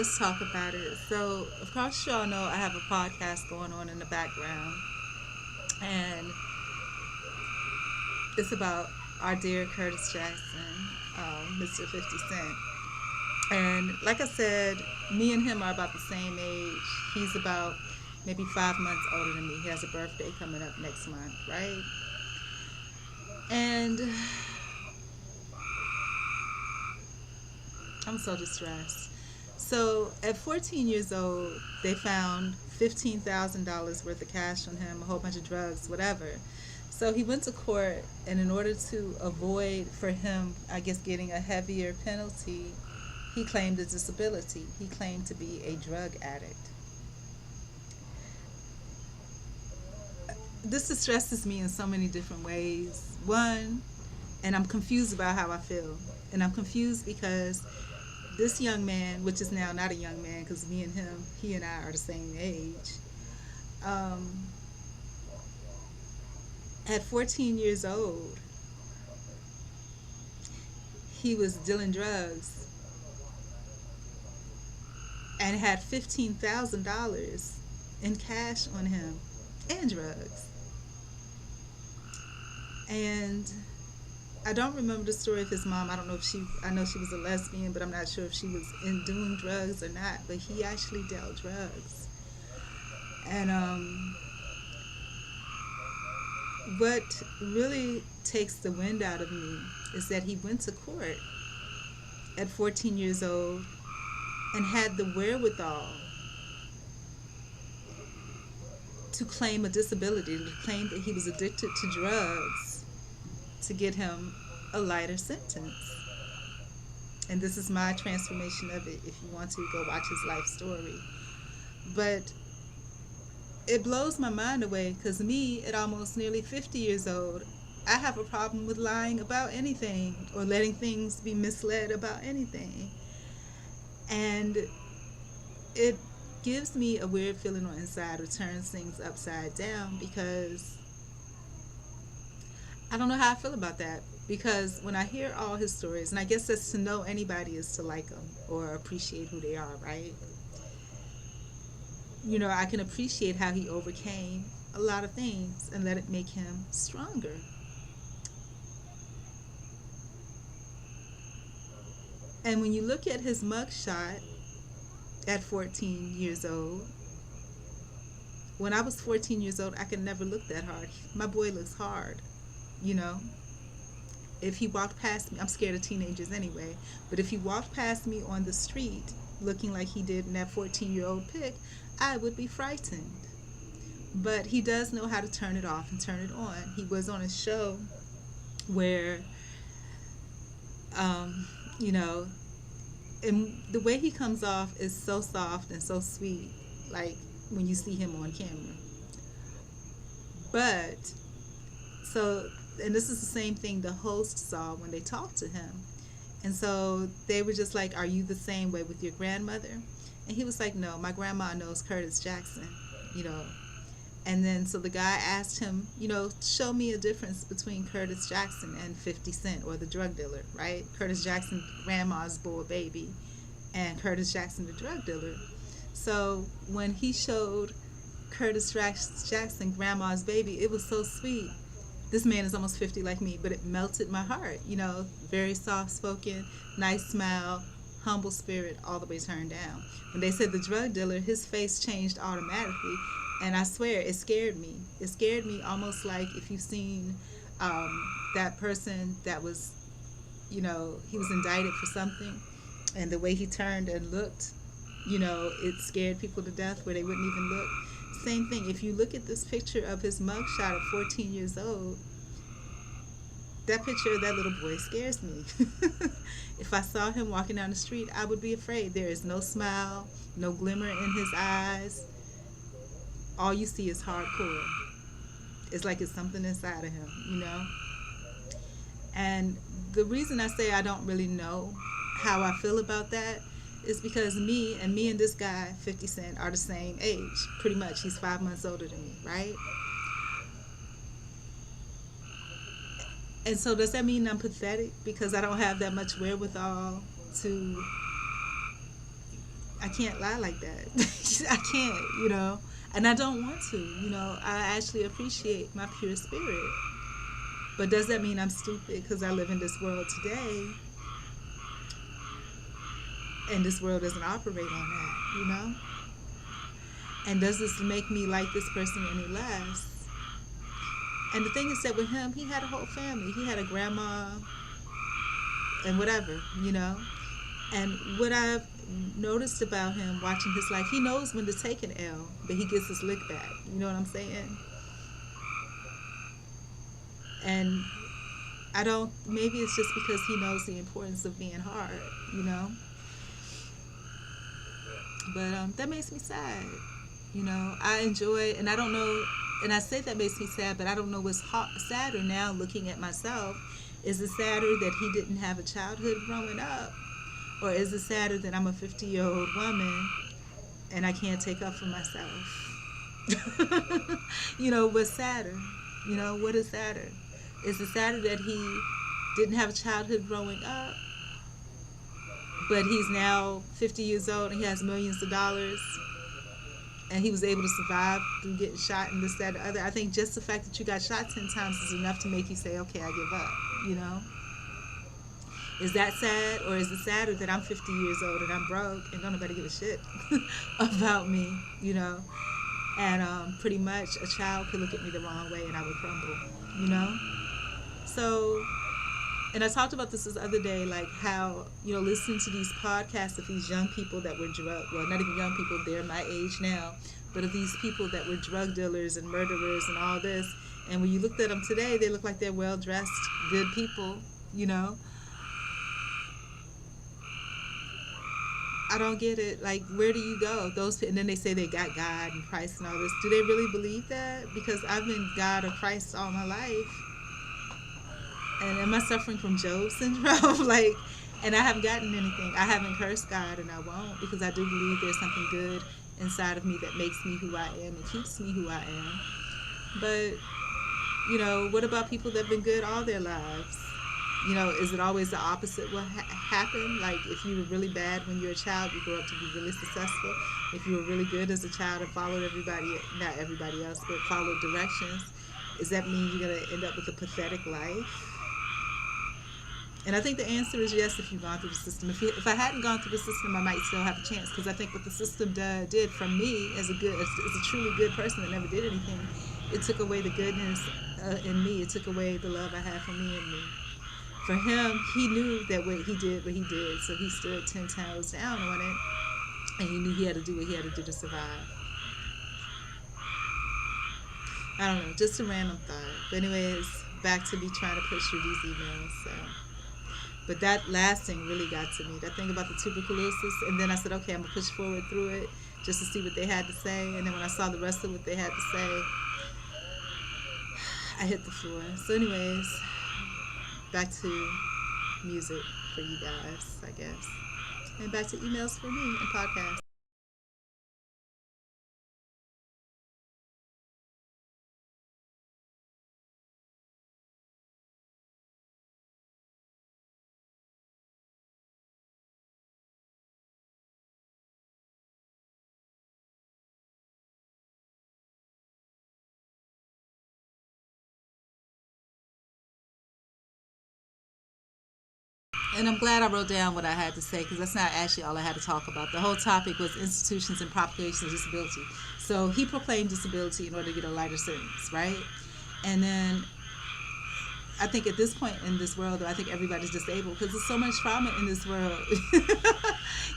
let's talk about it. So, of course, y'all know I have a podcast going on in the background, and it's about our dear Curtis Jackson, Mr. 50 Cent. And like I said, me and him are about the same age. He's about maybe 5 months older than me. He has a birthday coming up next month, right? And I'm so distressed. So at 14 years old, they found $15,000 worth of cash on him, a whole bunch of drugs, whatever. So he went to court, and in order to avoid for him, I guess, getting a heavier penalty, he claimed a disability. He claimed to be a drug addict. This distresses me in so many different ways. One, and I'm confused about how I feel. And I'm confused because this young man, which is now not a young man because me and him, he and I are the same age, at 14 years old, he was dealing drugs and had $15,000 in cash on him and drugs. And I don't remember the story of his mom. I don't know if I know she was a lesbian, but I'm not sure if she was in doing drugs or not. But he actually dealt drugs. And what really takes the wind out of me is that he went to court at 14 years old and had the wherewithal to claim a disability, to claim that he was addicted to drugs, to get him a lighter sentence. And this is my transformation of it. If you want to, go watch his life story. But it blows my mind away because me, at almost nearly 50 years old, I have a problem with lying about anything or letting things be misled about anything. And it gives me a weird feeling on the inside, or turns things upside down, because I don't know how I feel about that. Because when I hear all his stories, and I guess that's to know anybody is to like them or appreciate who they are, right? You know, I can appreciate how he overcame a lot of things and let it make him stronger. And when you look at his mugshot at 14 years old, when I was 14 years old, I could never look that hard. My boy looks hard, you know. If he walked past me, I'm scared of teenagers anyway, but if he walked past me on the street looking like he did in that 14-year-old pic, I would be frightened. But he does know how to turn it off and turn it on. He was on a show where, you know, and the way he comes off is so soft and so sweet, like when you see him on camera. But, so, and this is the same thing the host saw when they talked to him. And so they were just like, are you the same way with your grandmother? And he was like, no, my grandma knows Curtis Jackson, you know. And then so the guy asked him, you know, show me a difference between Curtis Jackson and 50 Cent, or the drug dealer, right? Curtis Jackson, grandma's boy baby, and Curtis Jackson, the drug dealer. So when he showed Curtis Jackson, grandma's baby, it was so sweet. This man is almost 50 like me, but it melted my heart, you know, very soft-spoken, nice smile, humble spirit, all the way turned down. When they said the drug dealer, his face changed automatically. And I swear, it scared me. It scared me almost like if you've seen that person that was, you know, he was indicted for something, and the way he turned and looked, you know, it scared people to death where they wouldn't even look. Same thing. If you look at this picture of his mugshot at 14 years old, that picture of that little boy scares me. If I saw him walking down the street, I would be afraid. There is no smile, no glimmer in his eyes. All you see is hardcore. It's like it's something inside of him, you know? And the reason I say I don't really know how I feel about that is because me and this guy, 50 Cent, are the same age. Pretty much. He's 5 months older than me, right? And so does that mean I'm pathetic because I don't have that much wherewithal to... I can't lie like that. I can't, and I don't want to. I actually appreciate my pure spirit. But does that mean I'm stupid because I live in this world today and this world doesn't operate on that? And does this make me like this person any less? And the thing is that with him, he had a whole family. He had a grandma and whatever. And what I've noticed about him watching his life, he knows when to take an L, but he gets his lick back. You know what I'm saying? And maybe it's just because he knows the importance of being hard. But that makes me sad. I enjoy, and I don't know, and I say that makes me sad, but I don't know what's sadder now looking at myself. Is it sadder that he didn't have a childhood growing up? Or is it sadder that I'm a 50-year-old woman and I can't take up for myself? What's sadder? What is sadder? Is it sadder that he didn't have a childhood growing up, but he's now 50 years old and he has millions of dollars and he was able to survive through getting shot and this, that, and the other? I think just the fact that you got shot 10 times is enough to make you say, okay, I give up. Is that sad, or is it sadder that I'm 50 years old and I'm broke and don't nobody give a shit about me, And pretty much a child could look at me the wrong way and I would crumble. So, and I talked about this other day, like how, listening to these podcasts of these young people that were well, not even young people, they're my age now, but of these people that were drug dealers and murderers and all this. And when you looked at them today, they look like they're well-dressed, good people, I don't get it. Like, where do you go? And then they say they got God and Christ and all this. Do they really believe that? Because I've been God or Christ all my life. And am I suffering from Job syndrome? And I haven't gotten anything. I haven't cursed God, and I won't, because I do believe there's something good inside of me that makes me who I am and keeps me who I am. But, what about people that have been good all their lives? Is it always the opposite what happen? Like, if you were really bad when you were a child, you grow up to be really successful. If you were really good as a child and followed not everybody else, but followed directions, does that mean you're going to end up with a pathetic life? And I think the answer is yes if you've gone through the system. If I hadn't gone through the system, I might still have a chance, because I think what the system did from me as a truly good person that never did anything, it took away the goodness in me. It took away the love I had for me and me. For him, he knew that what he did, so he stood 10 toes down on it, and he knew he had to do what he had to do to survive. I don't know, just a random thought. But anyways, back to me trying to push through these emails. So. But that last thing really got to me, that thing about the tuberculosis, and then I said, okay, I'm going to push forward through it just to see what they had to say, and then when I saw the rest of what they had to say, I hit the floor. So anyways, back to music for you guys, I guess. And back to emails for me and podcasts. And I'm glad I wrote down what I had to say, because that's not actually all I had to talk about. The whole topic was institutions and propagation of disability. So he proclaimed disability in order to get a lighter sentence, right? And then I think at this point in this world, I think everybody's disabled because there's so much trauma in this world.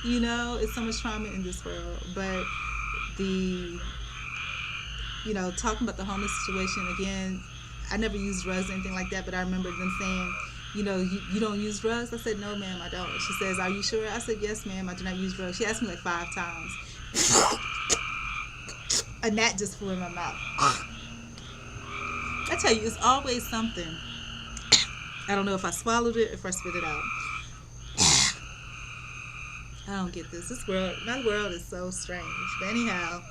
It's so much trauma in this world. But talking about the homeless situation, again, I never used drugs or anything like that, but I remember them saying, you don't use drugs? I said, no, ma'am, I don't. She says, are you sure? I said, yes, ma'am, I do not use drugs. She asked me like 5 times. A gnat just flew in my mouth. I tell you, it's always something. I don't know if I swallowed it or if I spit it out. I don't get this. My world is so strange. But anyhow,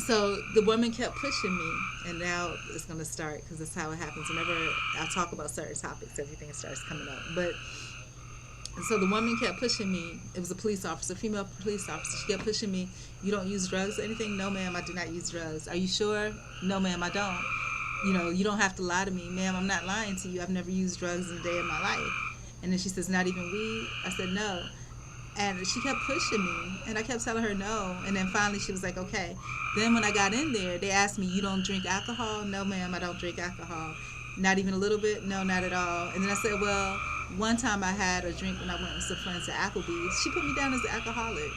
so the woman kept pushing me, and now it's going to start, because that's how it happens. Whenever I talk about certain topics, everything starts coming up. But And so the woman kept pushing me. It was a police officer, female police officer. She kept pushing me. You don't use drugs or anything? No, ma'am, I do not use drugs. Are you sure? No, ma'am, I don't. You don't have to lie to me. Ma'am, I'm not lying to you. I've never used drugs in a day of my life. And then she says, not even weed? I said, no. And she kept pushing me. And I kept telling her no. And then finally she was like, okay. Then when I got in there, they asked me, you don't drink alcohol? No, ma'am, I don't drink alcohol. Not even a little bit? No, not at all. And then I said, well, one time I had a drink when I went with some friends to Applebee's. She put me down as an alcoholic.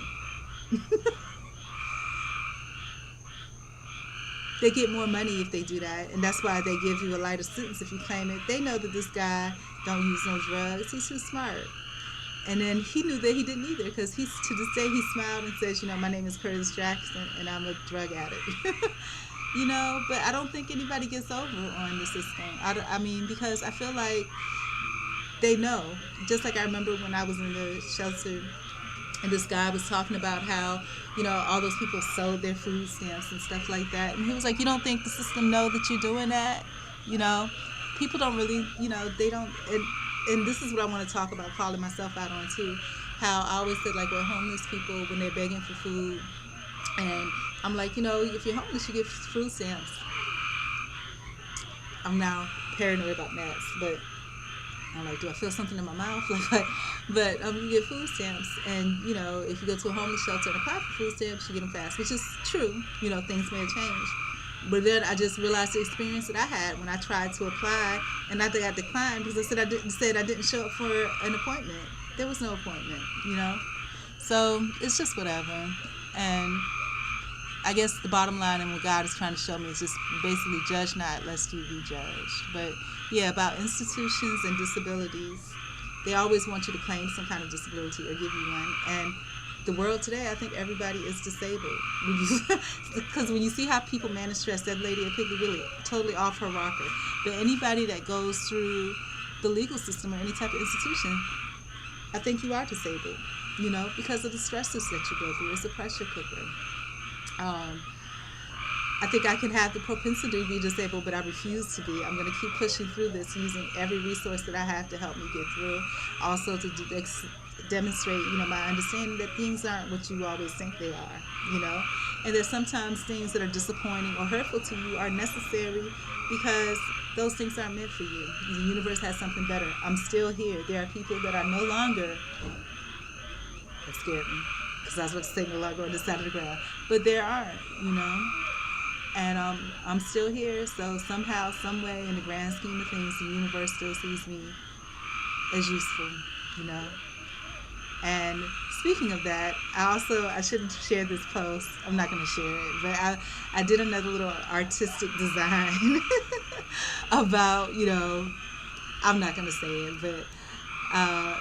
They get more money if they do that, and that's why they give you a lighter sentence if you claim it. They know that this guy don't use no drugs. He's too smart. And then he knew that he didn't either, because he's, to this day, he smiled and says, my name is Curtis Jackson, and I'm a drug addict. But I don't think anybody gets over on the system. I mean, because I feel like they know. Just like I remember when I was in the shelter, and this guy was talking about how, all those people sold their food stamps and stuff like that. And he was like, you don't think the system know that you're doing that? People don't really, they don't. And this is what I want to talk about, calling myself out on too. How I always said, like, with homeless people, when they're begging for food, and I'm like, if you're homeless, you get food stamps. I'm now paranoid about gnats, but I'm like, do I feel something in my mouth? But you get food stamps, and if you go to a homeless shelter and apply for food stamps, you get them fast, which is true. Things may have changed. But then I just realized the experience that I had when I tried to apply, and I think I declined because I said I didn't show up for an appointment. There was no appointment, So it's just whatever. And I guess the bottom line and what God is trying to show me is just basically judge not lest you be judged. But yeah, about institutions and disabilities, they always want you to claim some kind of disability or give you one. And the world today, I think everybody is disabled. Because when you see how people manage stress, that lady at Piggly Wiggly, totally off her rocker. But anybody that goes through the legal system or any type of institution, I think you are disabled, because of the stresses that you go through. It's a pressure cooker. I think I can have the propensity to be disabled, but I refuse to be. I'm going to keep pushing through this, using every resource that I have to help me get through. Also to demonstrate, my understanding that things aren't what you always think they are, and that sometimes things that are disappointing or hurtful to you are necessary because those things aren't meant for you. The universe has something better. I'm still here. There are people that are no longer, that scared me, because I was about to say no longer on this side of the ground, but there are, and I'm still here, so somehow, some way, in the grand scheme of things, the universe still sees me as useful, And speaking of that, I shouldn't share this post. I'm not going to share it, but I did another little artistic design about, I'm not going to say it, but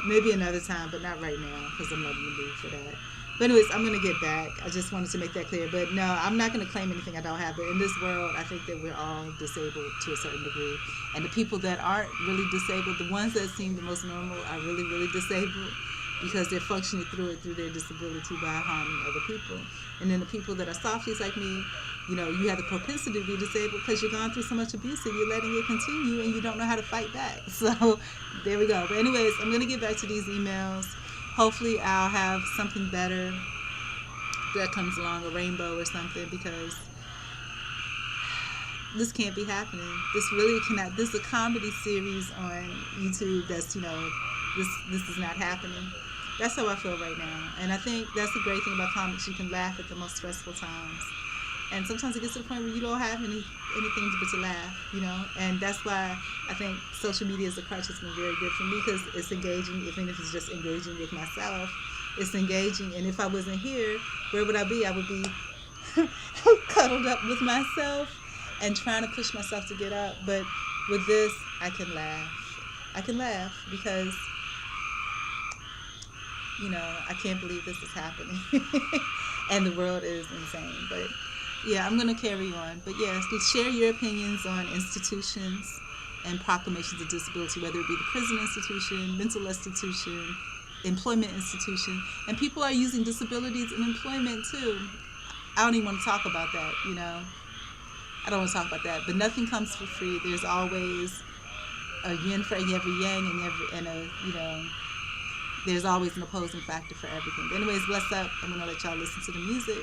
maybe another time, but not right now, because I'm not in the mood for that. But anyways, I'm going to get back. I just wanted to make that clear. But no, I'm not going to claim anything I don't have. But in this world, I think that we're all disabled to a certain degree. And the people that aren't really disabled, the ones that seem the most normal, are really, really disabled because they're functioning through their disability by harming other people. And then the people that are softies like me, you have the propensity to be disabled because you've gone through so much abuse and you're letting it continue and you don't know how to fight back. So there we go. But anyways, I'm going to get back to these emails. Hopefully I'll have something better that comes along, a rainbow or something, because this can't be happening. This really cannot. This is a comedy series on YouTube that's, this is not happening. That's how I feel right now. And I think that's the great thing about comics. You can laugh at the most stressful times. And sometimes it gets to the point where you don't have anything but to laugh, And that's why I think social media as a crutch has been very good for me, because it's engaging, even if it's just engaging with myself. It's engaging. And if I wasn't here, where would I be? I would be cuddled up with myself and trying to push myself to get up. But with this, I can laugh. I can laugh because, I can't believe this is happening. And the world is insane. But yeah, I'm going to carry on. But yes, share your opinions on institutions and proclamations of disability, whether it be the prison institution, mental institution, employment institution. And people are using disabilities in employment too. I don't even want to talk about that, I don't want to talk about that. But nothing comes for free. There's always a yin for every yang and there's always an opposing factor for everything. But anyways, bless up. I'm gonna let y'all listen to the music,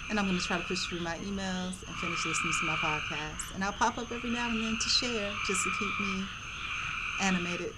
and I'm gonna try to push through my emails and finish listening to my podcast. And I'll pop up every now and then to share, just to keep me animated.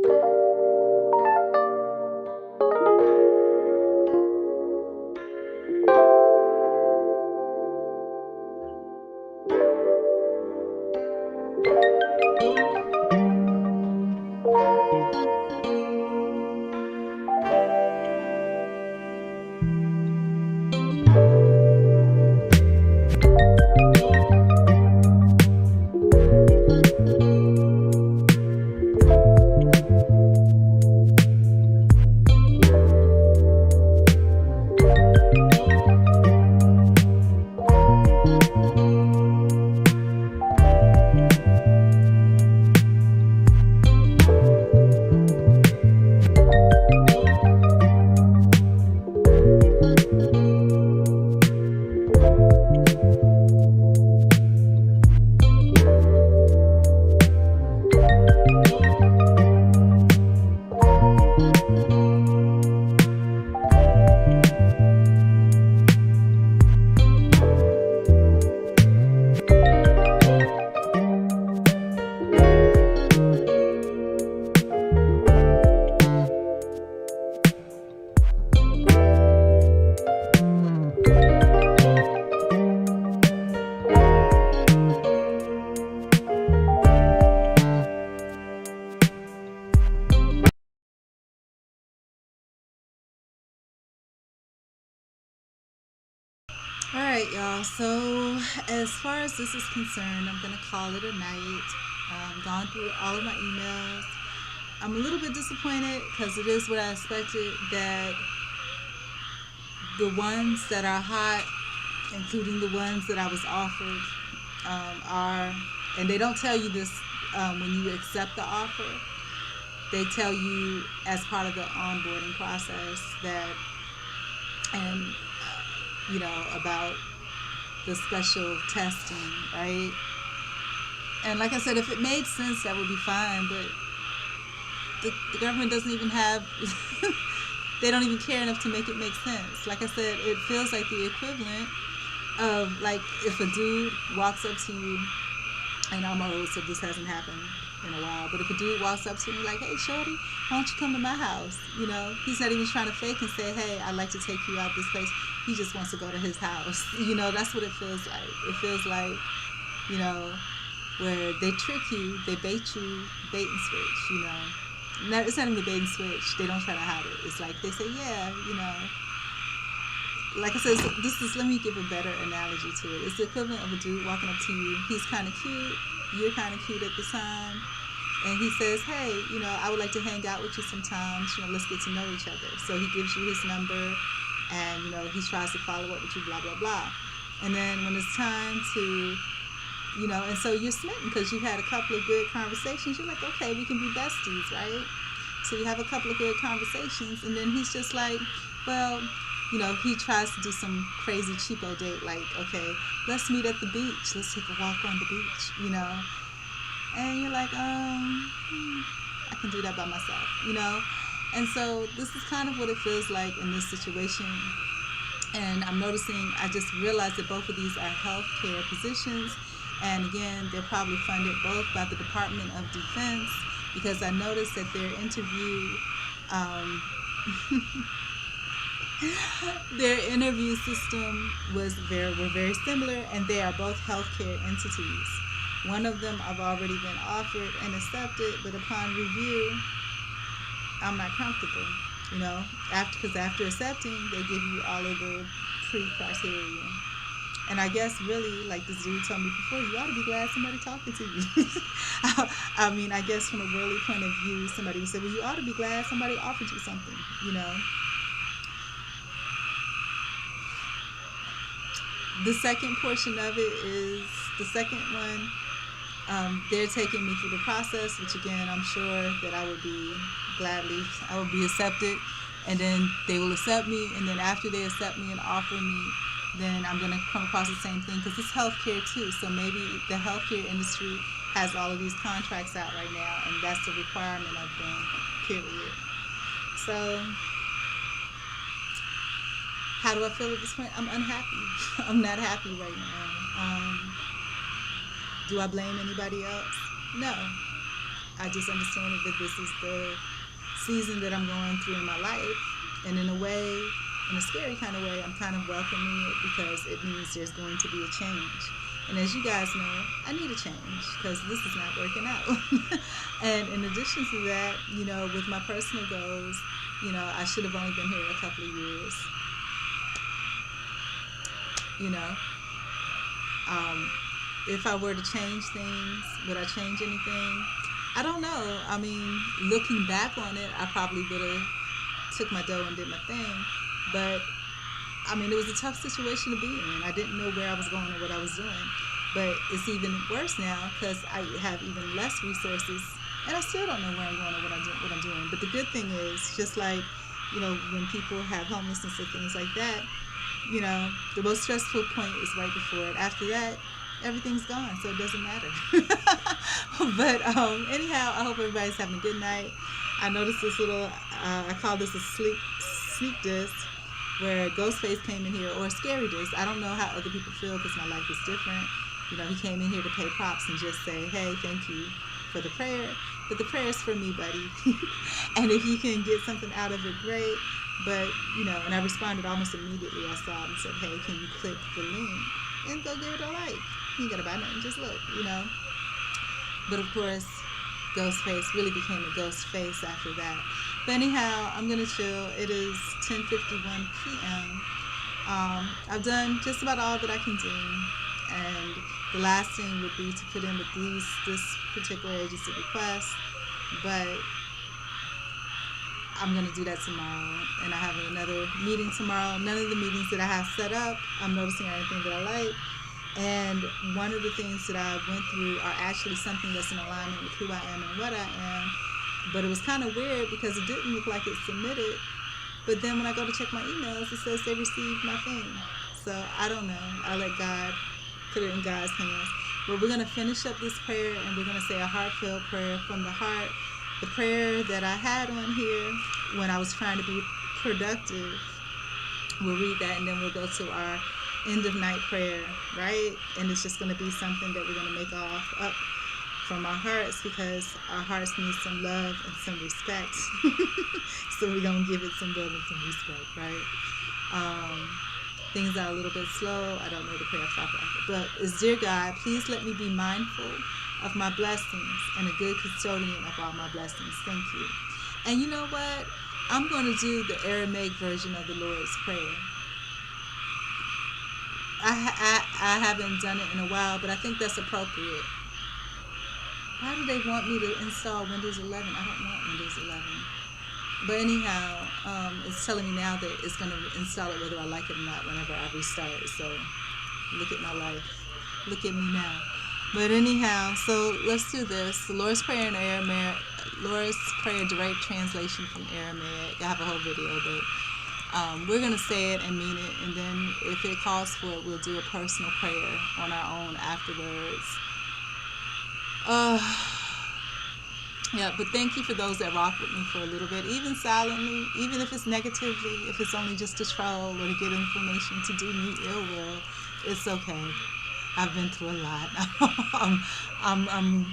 All right, y'all. So, as far as this is concerned, I'm going to call it a night. Gone through all of my emails. I'm a little bit disappointed because it is what I expected, that the ones that are hot, including the ones that I was offered, are, and they don't tell you this when you accept the offer. They tell you as part of the onboarding process that, and about the special testing, right? And like I said, if it made sense, that would be fine. But the government doesn't even have, they don't even care enough to make it make sense. Like I said, it feels like the equivalent of, like, if a dude walks up to you, and I'm old, so this hasn't happened in a while, but if a dude walks up to me like, hey, shorty, why don't you come to my house? He's not even trying to fake and say, hey, I'd like to take you out this place. He just wants to go to his house. That's what it feels like. It feels like, where they trick you, they bait you, bait and switch, It's not even a bait and switch. They don't try to hide it. It's like they say, yeah, like I said, let me give a better analogy to it. It's the equivalent of a dude walking up to you. He's kind of cute. You're kind of cute at the time. And he says, hey, I would like to hang out with you sometimes. Let's get to know each other. So he gives you his number, and, he tries to follow up with you, blah, blah, blah. And then when it's time to, and so you're smitten because you've had a couple of good conversations. You're like, okay, we can be besties, right? So you have a couple of good conversations, and then he's just like, well, he tries to do some crazy cheapo date, like, okay, let's meet at the beach. Let's take a walk on the beach, And you're like, I can do that by myself, And so this is kind of what it feels like in this situation. And I'm noticing, I just realized that both of these are healthcare positions. And again, they're probably funded both by the Department of Defense, because I noticed that their interview, their interview system were very similar, and they are both healthcare entities. One of them I've already been offered and accepted, but upon review, I'm not comfortable, because after accepting, they give you all of the pre-criteria. And I guess really, like this dude told me before, you ought to be glad somebody talking to you. I guess from a worldly point of view, somebody would say, well, you ought to be glad somebody offered you something, The second portion of it is, the second one, they're taking me through the process, which again, I'm sure that I would be accepted, and then they will accept me, and then after they accept me and offer me, then I'm going to come across the same thing, because it's healthcare too, so maybe the healthcare industry has all of these contracts out right now, and that's the requirement of them, period. So, how do I feel at this point? I'm unhappy. I'm not happy right now. Do I blame anybody else? No. I just understand it that this is the season that I'm going through in my life. And in a way, in a scary kind of way, I'm kind of welcoming it because it means there's going to be a change. And as you guys know, I need a change because this is not working out. And in addition to that, with my personal goals, I should have only been here a couple of years. You know, if I were to change things, would I change anything? I don't know. I mean, looking back on it, I probably would have took my dough and did my thing. But I mean, it was a tough situation to be in. I didn't know where I was going or what I was doing. But it's even worse now because I have even less resources, and I still don't know where I'm going or what I'm doing. But the good thing is, just like when people have homelessness or things like that, the most stressful point is right before it. After that, everything's gone, so it doesn't matter. But anyhow, I hope everybody's having a good night. I noticed this little, I call this a sneak disc, where Ghostface came in here, or a scary disc. I don't know how other people feel because my life is different. He came in here to pay props and just say, hey, thank you for the prayer. But the prayer is for me, buddy. And if you can get something out of it, great. But, and I responded almost immediately. I saw it and said, hey, can you click the link and go give it a like? You ain't got to buy nothing, just look, But of course, Ghostface really became a ghost face after that. But anyhow, I'm going to chill. It is 10:51 p.m. I've done just about all that I can do. And the last thing would be to put in with this particular agency request. But I'm going to do that tomorrow. And I have another meeting tomorrow. None of the meetings that I have set up, I'm noticing anything that I like. And one of the things that I went through are actually something that's in alignment with who I am and what I am. But it was kind of weird because it didn't look like it's submitted. But then when I go to check my emails, it says they received my thing. So I don't know. I let God put it in God's hands. But we're going to finish up this prayer and we're going to say a heartfelt prayer from the heart. The prayer that I had on here when I was trying to be productive. We'll read that and then we'll go to our end of night prayer, right? And it's just going to be something that we're going to make up from our hearts because our hearts need some love and some respect. So we're going to give it some love and some respect, right? Things are a little bit slow. I don't know the prayer proper. But it's, dear God, please let me be mindful of my blessings and a good custodian of all my blessings. Thank you. And you know what? I'm going to do the Aramaic version of the Lord's Prayer. I haven't done it in a while, but I think that's appropriate. Why do they want me to install Windows 11? I don't want Windows 11. But anyhow, it's telling me now that it's going to install it whether I like it or not whenever I restart. So look at my life. Look at me now. But anyhow, so let's do this. The Lord's Prayer in Aramaic. Lord's Prayer direct translation from Aramaic. I have a whole video, but we're going to say it and mean it. And then if it calls for it, we'll do a personal prayer on our own afterwards. Yeah, but thank you for those that rock with me for a little bit, even silently, even if it's negatively, if it's only just to troll or to get information to do me ill will, it's okay. I've been through a lot. I'm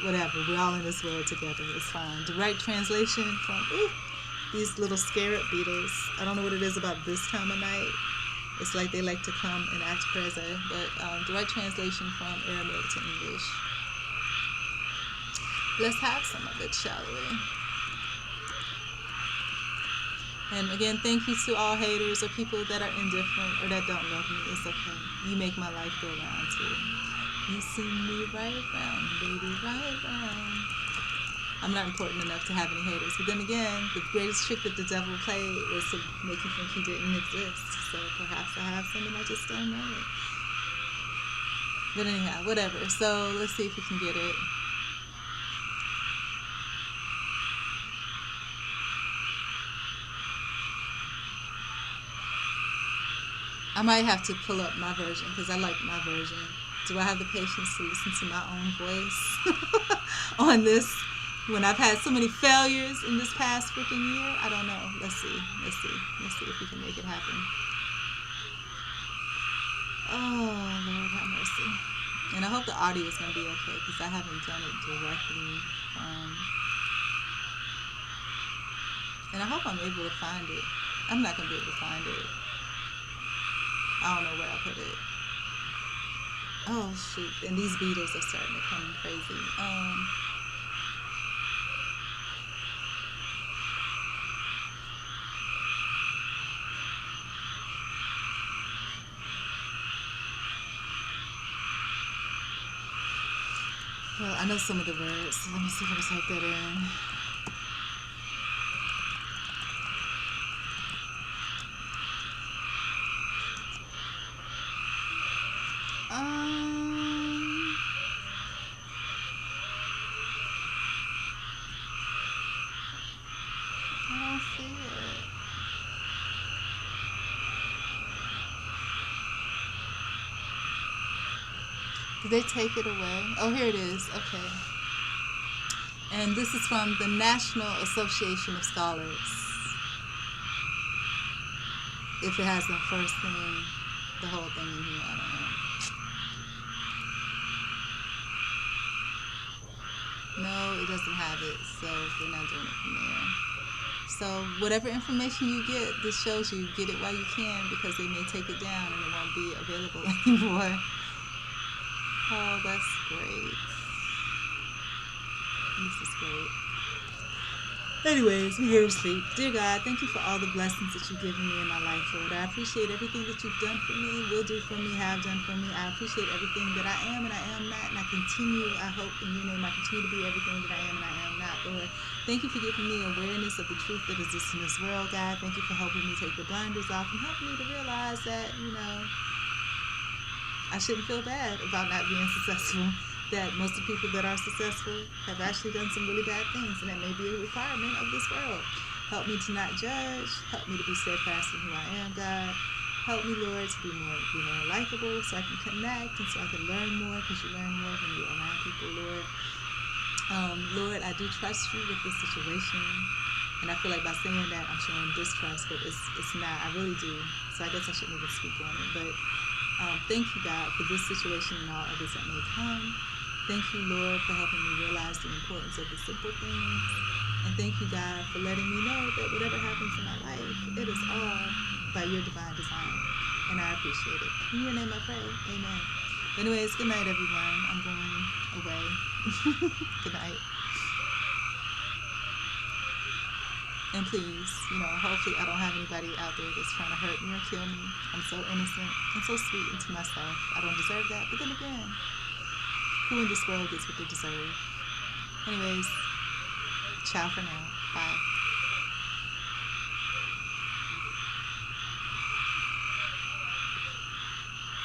whatever. We're all in this world together. It's fine. Direct translation from these little scarab beetles. I don't know what it is about this time of night. It's like they like to come and act crazy. But direct translation from Aramaic to English. Let's have some of it, shall we? And again, thank you to all haters or people that are indifferent or that don't love me. It's okay. You make my life go round too. You see me right round, baby, right round. I'm not important enough to have any haters. But then again, the greatest trick that the devil played was to make you think he didn't exist. So perhaps I have some and I just don't know it. But anyhow, whatever. So let's see if we can get it. I might have to pull up my version because I like my version. Do I have the patience to listen to my own voice on this when I've had so many failures in this past freaking year? I don't know. Let's see if we can make it happen. Oh, Lord have mercy. And I hope the audio is going to be okay because I haven't done it directly And I hope I'm able to find it. I'm not gonna be able to find it. I don't know where I put it. Oh shoot! And these beetles are starting to come crazy. Well, I know some of the words. So let me see if I can type that in. Um, I don't see it. Did they take it away? Oh, here it is. Okay. And this is from the National Association of Scholars. If it has the first thing, the whole thing in here, I don't know. No, it doesn't have it, so we're not doing it from there. So whatever information you get, this shows you get it while you can, because they may take it down and it won't be available anymore. Oh, that's great. This is great. Anyways, we go to sleep. Dear God, thank you for all the blessings that you've given me in my life, Lord. I appreciate everything that you've done for me, will do for me, have done for me. I appreciate everything that I am and I am not, and I continue, I hope in your name, I continue to be everything that I am and I am not, Lord. Thank you for giving me awareness of the truth that exists in this world, God. Thank you for helping me take the blinders off and helping me to realize that, I shouldn't feel bad about not being successful. That most of the people that are successful have actually done some really bad things, and that may be a requirement of this world. Help me to not judge. Help me to be steadfast in who I am, God. Help me, Lord, to be more likable, so I can connect and so I can learn more, because you learn more when you're around people, Lord. Lord, I do trust you with this situation, and I feel like by saying that I'm showing distrust, but it's not. I really do. So I guess I shouldn't even speak on it, but thank you, God, for this situation and all others that may come. Thank you, Lord, for helping me realize the importance of the simple things. And thank you, God, for letting me know that whatever happens in my life, it is all by your divine design. And I appreciate it. In your name I pray. Amen. Anyways, good night, everyone. I'm going away. Good night. And please, hopefully I don't have anybody out there that's trying to hurt me or kill me. I'm so innocent and so sweet into myself. I don't deserve that. But then again, who in this world gets what they deserve? Anyways, ciao for now. Bye.